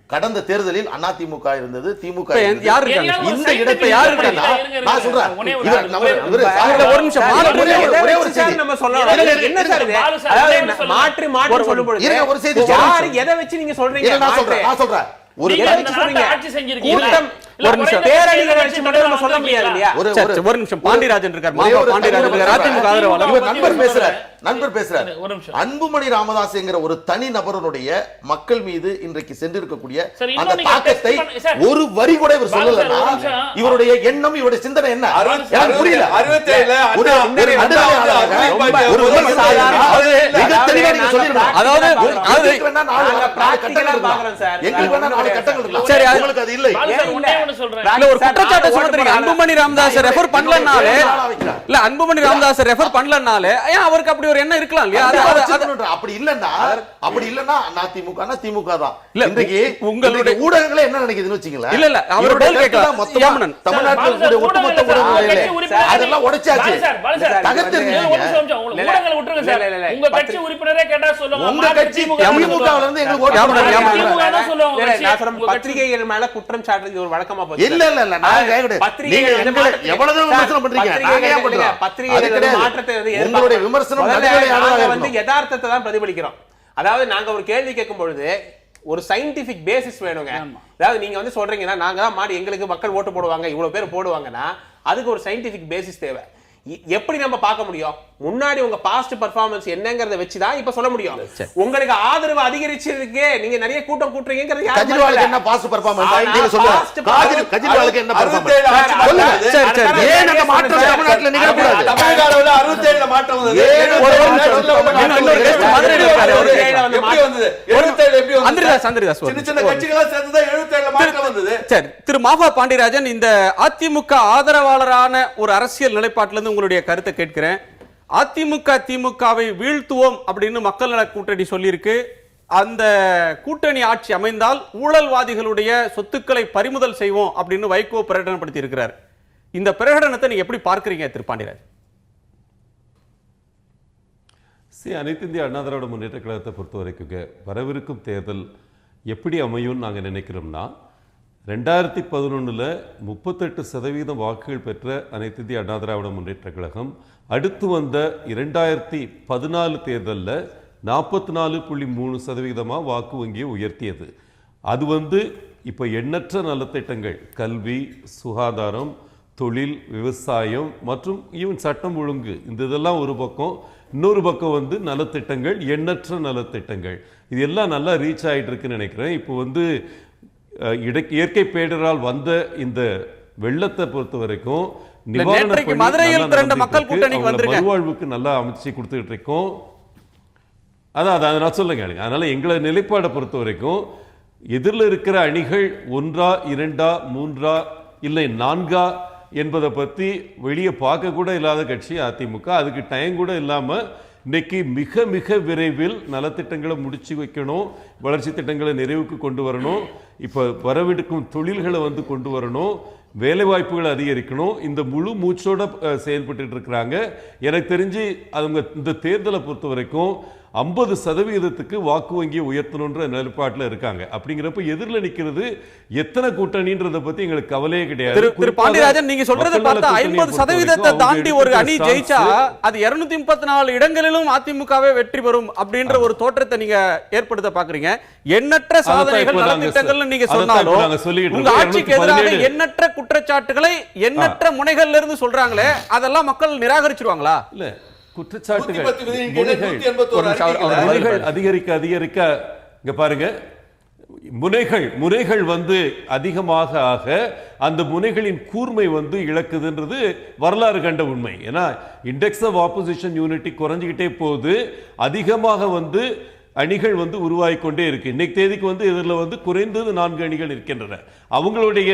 கடந்த தேர்தலில் அதிமுக இருந்தது, திமுக யார் இருக்காங்க இந்த இடத்தை? யார் இருக்காங்க? நான் சொல்றேன். ஒரு நிமிஷம் ஒரே ஒரு செய்தி நம்ம சொல்லலாம். என்ன சார் இது? அதாவது மாற்றி மாற்றி சொல்லும் பொழுது இருங்க, ஒரு செய்தி யார் எதை வச்சு நீங்க சொல்றீங்க? நான் சொல்றேன் ஒரு ஆட்சி செஞ்சிருக்கீங்க. ஒரு நிமிஷம் பேரணிகளை வச்சு மட்டும் நம்ம சொல்ல முடியாது இல்லையா? ஒரு நிமிஷம். பாண்டியராஜன் இருக்கார், மாமா பாண்டியராஜன் இருக்கார், அதிமுக ஆதரவாளர். இவர் நண்பர் பேசுறார். அன்புமணி ராமதாஸ் என்கிற ஒரு தனி நபருடைய மக்கள் மீது இன்றைக்கு சென்றிருக்கக்கூடிய அந்த தாக்கத்தை ஒரு வரி கூட இவர் சொல்லலன்னா இவருடைய எண்ணம், இவருடைய சிந்தனை என்ன எனக்கு புரியல. அன்புமணி ராமதாஸ் ரெஃபர் பண்ணலனாலே இல்ல, அன்புமணி ராமதாஸ் ரெஃபர் பண்ணலனாலே அவருக்கு அப்படி ஒரு எண்ணம் இருக்கலாம் இல்லையா? அப்படி இல்லன்னா அதிமுக திமுக தான். இன்றைக்கு உங்களுடைய ஊடகங்களே என்ன நினைக்குதுன்னு வச்சுங்களேன். இல்ல இல்ல, அவர் பதில் கேட்கலாம். தமிழ்நாட்டில் இருக்கக்கூடிய ஒட்டுமொத்த ஊடகங்களே அதெல்லாம் உடைச்சாச்சு, தகர்த்துருங்க. ஊடகங்களை விட்டுருங்க சார். உங்க கட்சி உறுப்பினரே கேட்டா சொல்லுங்க. உங்க கட்சி திமுகல இருந்து எங்களுக்கு ஓட்டு திமுக தான் சொல்லுவாங்க. பத்திரிகைகள் மேல குற்றம் சாட்டுறது ஒரு வழக்கமா போச்சு. இல்ல இல்ல இல்ல, நான் கேக்குறேன். நீங்க எவ்வளவு விமர்சனம் பண்றீங்க? நாங்க ஏன் பண்றோம்? பத்திரிகைகள் மாற்றத்தை உங்களுடைய விமர்சனம் யதார்த்தத்தை தான் பிரதிபலிக்கிறோம். அதாவது நாங்க ஒரு கேள்வி கேட்கும் பொழுது ஒரு சயின்டிபிக் பேசிஸ் வேணுங்க. அதாவது நீங்க வந்து சொல்றீங்கன்னா நாங்க தான் மாடி எங்களுக்கு மக்கள் ஓட்டு போடுவாங்க இவ்வளவு பேர் போடுவாங்கன்னா அதுக்கு ஒரு சயின்டிபிக் பேசிஸ் தேவை. எப்படி நம்ம பார்க்க முடியும்? முன்னாடி உங்க பாஸ்ட் பெர்ஃபார்மன்ஸ் என்னங்கறத வச்சு தான் இப்ப சொல்ல முடியும். உங்களுக்கு ஆதரவு அதிகரிச்சிருக்கு, நீங்க நிறைய கூட்டம் கூட்டுறீங்கங்கிறது யாரு கெஜ்ரிவாலுக்கு என்ன பாஸ்ட் பெர்ஃபார்மன்ஸ் நீங்க சொல்லுங்க. கெஜ்ரிவாலுக்கு என்ன பெர்ஃபார்மன்ஸ் சொல்லுங்க. ஏன் அந்த மாற்றம் தமிழ்நாட்டுல நிகழ கூடாது? தமிழ்நாடுல 67ல மாற்றம் வந்தது. எப்படி வந்தது? 77 எப்படி வந்தது? சின்ன சின்ன கட்சிகளா சேர்ந்து தான் 77ல மாற்றம் வந்தது. சரி, திரு மாஃபா பாண்டியராஜன், இந்த அதிமுக ஆதரவாளரான ஒரு அரசியல் நிலைப்பாட்டில இருந்து உங்களுடைய கருத்தை கேட்கிறேன். அதிமுக திமுகவை வீழ்த்துவோம் அப்படின்னு மக்கள் நல கூட்டணி சொல்லியிருக்கு. அந்த கூட்டணி ஆட்சி அமைந்தால் ஊழல்வாதிகளுடைய சொத்துக்களை பறிமுதல் செய்வோம் அப்படின்னு வைகோ பிரகடனப்படுத்தி இருக்கிறார். இந்த பிரகடனத்தை நீங்க எப்படி பார்க்கறீங்க திரு பாண்டியராஜ்? அனைத்து இந்திய அண்ணா திராவிட முன்னேற்ற கழகத்தை பொறுத்த வரைக்கும் வரவிருக்கும் தேர்தல் எப்படி அமையும் நாங்கள் நினைக்கிறோம்னா, 2011 38% வாக்குகள் பெற்ற அனைத்து இந்திய அண்ணா திராவிட முன்னேற்ற கழகம் அடுத்து வந்த 2014 தேர்தலில் 44.3% வாக்கு வங்கியை உயர்த்தியது. அது இப்போ எண்ணற்ற நலத்திட்டங்கள், கல்வி, சுகாதாரம், தொழில், விவசாயம் மற்றும் ஈவன் சட்டம் ஒழுங்கு, இந்த இதெல்லாம் ஒரு பக்கம். இன்னொரு பக்கம் நலத்திட்டங்கள், எண்ணற்ற நலத்திட்டங்கள், இது எல்லாம் நல்லா ரீச் ஆகிட்டு இருக்குன்னு நினைக்கிறேன். இப்போ இயற்கை பேரிடரால் வந்த இந்த வெள்ளத்தை பொறுத்த வரைக்கும் மறுவாழ்வுக்கு நல்லா அமைச்சு கொடுத்துட்டு இருக்கோம். அதான் நான் சொல்லுங்க. அதனால எங்களை நிலைப்பாடை பொறுத்த வரைக்கும் எதிரில் இருக்கிற அணிகள் 1, 2, 3 இல்லை 4 என்பதை பற்றி வெளியே பார்க்க கூட இல்லாத கட்சி அதிமுக. அதுக்கு டைம் கூட இல்லாமல் இன்னைக்கு மிக மிக விரைவில் நலத்திட்டங்களை முடிச்சு வைக்கணும், வளர்ச்சி திட்டங்களை நிறைவுக்கு கொண்டு வரணும், இப்போ வரவிருக்கும் தொழில்களை கொண்டு வரணும், வேலைவாய்ப்புகளை அதிகரிக்கணும். இந்த முழு மூச்சோட செயல்பட்டு இருக்கிறாங்க. எனக்கு தெரிஞ்சு அவங்க இந்த தேர்தலை பொறுத்த வரைக்கும் 50% வாக்கு வங்கியை உயர்த்தணுன்ற நிலைப்பாட்டில் இருக்காங்க. அப்படிங்கிறப்ப எதிரில் நிற்கிறது எத்தனை கூட்டணின்றதை பத்தி எங்களுக்கு கவலையே கிடையாது. திரு பாண்டியராஜன், நீங்க சொல்றதை பார்த்தா 50% தாண்டி ஒரு அணி ஜெயிச்சா அது 234 இடங்களிலும் அதிமுகவே வெற்றி பெறும் அப்படின்ற ஒரு தோற்றத்தை நீங்க ஏற்படுத்த பாக்குறீங்க. எண்ணற்ற சாதனைகள், நலத்திட்டங்கள் நீங்க சொன்னாலும் உங்க ஆட்சிக்கு எதிராக எண்ணற்ற குற்றச்சாட்டுகளை எண்ணற்ற முனைகள்ல இருந்து சொல்றாங்களே, அதெல்லாம் மக்கள் நிராகரிச்சிருவாங்களா? இல்ல, குற்றச்சாட்டுகள் அதிகரிக்க அதிகரிக்க இங்க பாருங்க, முனைகள் அதிகமாக ஆக அந்த முனைகளின் கூர்மை இழக்குதுன்றது வரலாறு கண்ட உண்மை. ஏன்னா இண்டெக்ஸ் ஆஃப் ஆப்போசிஷன் யூனிட்டி குறைஞ்சிக்கிட்டே போகுது, அதிகமாக அணிகள் உருவாகி கொண்டே இருக்கு. இன்னைக்கு தேதிக்கு இதில் குறைந்தது 4 அணிகள் இருக்கின்றன. அவங்களுடைய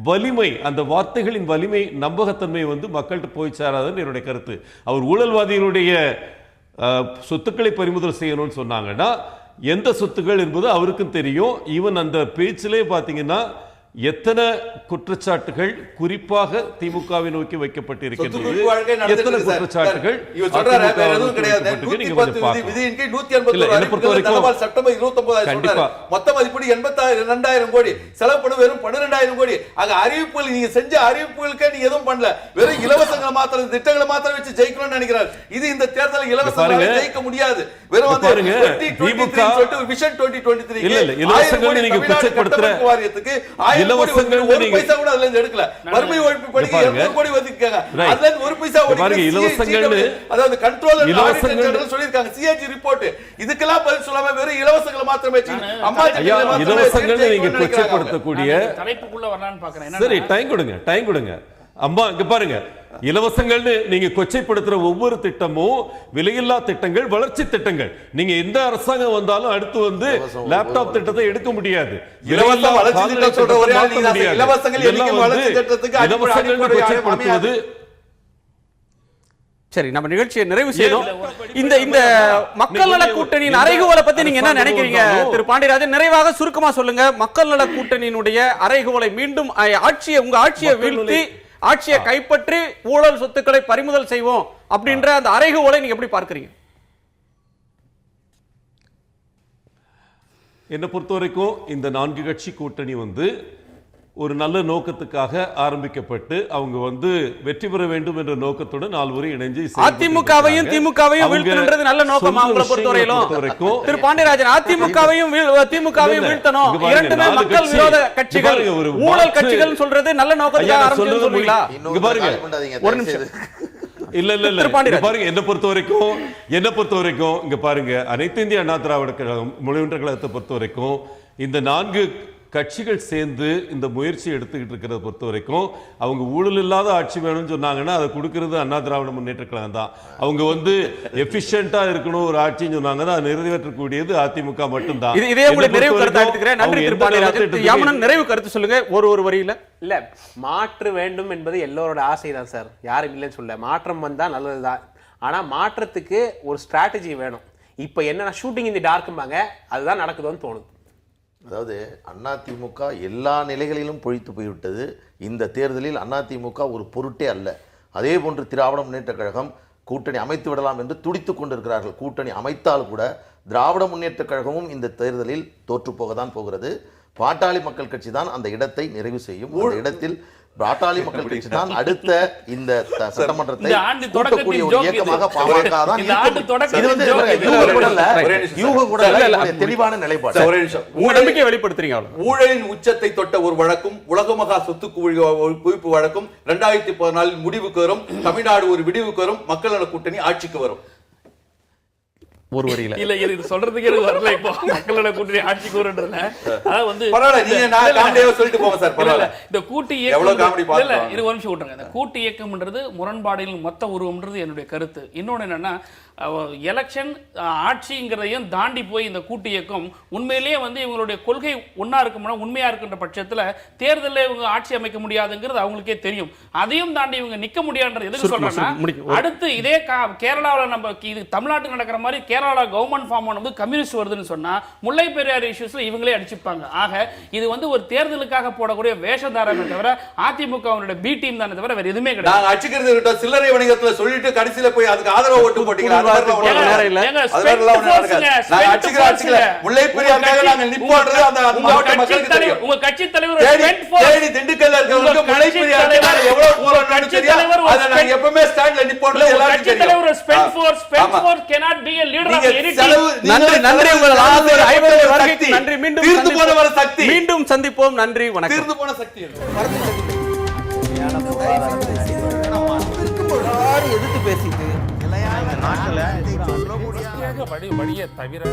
வலிமை, அந்த வார்த்தைகளின் வலிமை, நம்பகத்தன்மை மக்கள்கிட்ட போய் சேராதுன்னு என்னுடைய கருத்து. அவர் ஊழல்வாதிகளுடைய சொத்துக்களை பறிமுதல் செய்யணும்னு சொன்னாங்கன்னா எந்த சொத்துக்கள் என்பது அவருக்கும் தெரியும். ஈவன் அந்த பேச்சிலே பார்த்தீங்கன்னா எத்தனை குற்றச்சாட்டுகள் குறிப்பாக திமுகவை நோக்கி வைக்கப்பட்டிருக்கின்றது, எத்தனை குற்றச்சாட்டுகள் மொத்த மதிப்பீடு 82,000 கோடி, செலவுப்படும் வெறும் 12,000 கோடி. ஆக அறிவிப்புகள் நீங்க செஞ்ச அறிவிப்புகளுக்கு நீங்க எதுவும் பண்ணல, வெறும் இலவசங்களை மாத்திரம், திட்டங்களை மாத்திரம் வச்சு ஜெயிக்கணும்னு நினைக்கிறார். இது இந்த தேர்தலில் இலவசமாக ஜெயிக்க முடியாது. வெறும் விஷன் 2023 இலவசங்கள் நீங்க கொச்சைப்படுத்துற வாரியத்துக்கு வறுமை ஒழிப்பு படி 200 கோடி ஒதுக்கிருக்காங்க. அதுல ஒரு பைசா சொல்லிருக்காங்க சிஏஜி ரிப்போர்ட். இதுக்கெல்லாம் பதில் சொல்லாம வெறும் இலவசங்களை மாத்திரமே இலவசங்களை நீங்க கொச்சைப்படுத்தக்கூடிய தலைப்புக்குள்ள வரலான்னு பாக்குறேன். சரி, டைம் கொடுங்க. அம்மா இங்க பாருங்க, இலவசங்கள்னு நீங்க கொச்சைப்படுத்துற ஒவ்வொரு திட்டமும் விலையில்லா திட்டங்கள், வளர்ச்சி திட்டங்கள். நீங்க எந்த அரசாங்கம் வந்தாலும் அடுத்து லேப்டாப் திட்டத்தை எடுக்க முடியாது. சரி, நம்ம நிகழ்ச்சியை நிறைவு செய்யணும். இந்த மக்கள் நல கூட்டணியின் அறைகூவலை பத்தி நீங்க என்ன நினைக்கிறீங்க திரு பாண்டியராஜன்? நிறைவாக சுருக்கமா சொல்லுங்க. மக்கள் நல கூட்டணியினுடைய அறைகூவலை மீண்டும் உங்க ஆட்சியை வீழ்த்தி ஆட்சியை கைப்பற்றி ஊழல் சொத்துக்களை பறிமுதல் செய்வோம் அப்படின்ற அந்த அறைகூவலை நீங்க எப்படி பார்க்கறீங்க? என்னை பொறுத்த வரைக்கும் இந்த 4 கட்சி கூட்டணி ஒரு நல்ல நோக்கத்துக்காக ஆரம்பிக்கப்பட்டு அவங்க வந்து வெற்றி பெற வேண்டும் என்ற நோக்கத்துடன் நால்வரும் இணைஞ்சு அதிமுகவையும் திமுகவையும் வீழ்த்தணும்ன்றது நல்ல நோக்கம் அவங்கள பொறுத்தவரையிலும். திரு பாண்டியராஜன், அதிமுகவையும் திமுகவையும் வீழ்த்தணும், இரண்டுமே மக்கள் விரோத கட்சிகள், ஊழல் கட்சிகள் சொல்றது நல்ல நோக்கத்துக்காக ஆரம்பிச்சு சொல்றீங்களா? இங்க பாருங்க ஒரு நிமிஷம். இல்ல இல்ல இல்ல பாருங்க, என்ன பொறுத்த வரைக்கும் இங்க பாருங்க, அனைத்து இந்திய அண்ணா திராவிட கழகம் முனைவன்ற கழகத்தை பொறுத்த வரைக்கும் இந்த 4 கட்சிகள் சேர்ந்து இந்த முயற்சி எடுத்துக்கிட்டு இருக்கிறத பொறுத்த வரைக்கும் அவங்க ஊழல் இல்லாத ஆட்சி வேணும்னு சொன்னாங்கன்னா அதை கொடுக்கிறது அண்ணா திராவிட முன்னேற்ற கழகம் தான். அவங்க வந்து எஃபிஷியன்ட்டா இருக்கணும் ஒரு ஆட்சின்னு சொன்னாங்கன்னா அதை நிறைவேற்றக்கூடியது அதிமுக மட்டும்தான். இதே உங்களுக்கு நிறைவு கருத்து எடுத்துக்கிறேன். நன்றி திரு பாண்டியராஜன். யாமனன், நிறைவு கருத்து சொல்லுங்க ஒரு வரியில. இல்ல, மாற்று வேண்டும் என்பது எல்லோரோட ஆசை தான் சார், யாரும் இல்லைன்னு சொல்ல. மாற்றம் வந்தா நல்லதுதான், ஆனா மாற்றத்துக்கு ஒரு ஸ்ட்ராட்டஜி வேணும். இப்ப என்னன்னா ஷூட்டிங் இந்த டார்க்கும்பாங்க, அதுதான் நடக்குதுன்னு தோணுது. அதாவது அதிமுக எல்லா நிலைகளிலும் பொழித்து போய்விட்டது. இந்த தேர்தலில் அதிமுக ஒரு பொருட்டே அல்ல. அதே போன்று திராவிட முன்னேற்ற கழகம் கூட்டணி அமைத்து விடலாம் என்று துடித்து கொண்டிருக்கிறார்கள். கூட்டணி அமைத்தால் கூட திராவிட முன்னேற்ற கழகமும் இந்த தேர்தலில் தோற்று போகத்தான் போகிறது. பாட்டாளி மக்கள் கட்சி தான் அந்த இடத்தை நிறைவு செய்யும். அந்த இடத்தில் பாட்டாளி மக்கள் கட்சி தான் அடுத்த இந்த சட்டமன்றத்தை கூட்டக்கூடிய ஒரு இயக்கமாக பாமக தான் தெளிவான நிலைப்பாடு. நம்பிக்கை வெளிப்படுத்துறீங்க. ஊழலின் உச்சத்தை தொட்ட ஒரு வழக்கும் உலகமகா சொத்து குவிப்பு வழக்கும் 2014 முடிவுக்கு வரும். தமிழ்நாடு ஒரு விடிவுக்கு வரும். மக்கள் நல கூட்டணி ஆட்சிக்கு வரும். ஒரு வரியில இல்ல, இது சொல்றதுக்கு எனக்கு வரல. இப்போ மக்களோட கூட்டணி ஆட்சிக்கு வருன்றதுல அதாவது வந்து பரவாயில்ல, நீங்க நான் காமெடியா சொல்லிட்டு போங்க சார். பரவாயில்ல, இந்த கூட்டு இயக்கம் இல்ல, இது ஒரு நிமிஷம் விட்டுருங்க. இந்த கூட்டு இயக்கம்ன்றது முரண்பாடுகளின் மொத்த உருவம்ன்றது என்னுடைய கருத்து. இன்னொன்னு என்னன்னா, எலெக்ஷன் ஆட்சிங்கிறதையும் தாண்டி போய் இந்த கூட்டு இயக்கம் உண்மையிலேயே வந்து இவங்களுடைய கொள்கை ஒன்னா இருக்கும்னா, உண்மையா இருக்கின்ற பட்சத்துல தேர்தலில் இவங்க ஆட்சி அமைக்க முடியாதுங்கிறது அவங்களுக்கே தெரியும். அதையும் தாண்டி இவங்க நிக்க முடியாதுன்றது எதுக்கு சொல்றேன்னா, அடுத்து இதே கேரளாவில் நம்ம இது தமிழ்நாட்டுக்கு நடக்கிற மாதிரி கேரளா கவர்மெண்ட் ஃபார்ம் வந்து கம்யூனிஸ்ட் வருதுன்னு சொன்னா முல்லை பெரியார் இஷ்யூஸ்ல இவங்களே அடிச்சுப்பாங்க. ஆக இது வந்து ஒரு தேர்தலுக்காக போடக்கூடிய வேஷதாரமே தவிர அதிமுகவுடைய பி டீம் தானே தவிர வேற எதுவுமே கிடையாது. நாங்க அடிச்சுக்கிறது கிட்ட சில்லறை வணிகத்துல சொல்லிட்டு கடைசியில போய் அதுக்கு ஆதரவு ஓட்டு போட்டீங்க. உங்க கட்சி தலைவர் திண்டுக்கல்ல இருக்கிறவங்க முல்லை பெரியார் எவ்வளவு போராட்டம் தெரியும். அதை நாங்க எப்பவுமே ஸ்டாண்ட்ல நிப்போம்ல. எல்லாரும் தெரியும். மீண்டும் சந்திப்போம். நன்றி, வணக்கம். தீர்ந்து போன சக்தி எதிர்த்து பேசிட்டு வழியை தவிர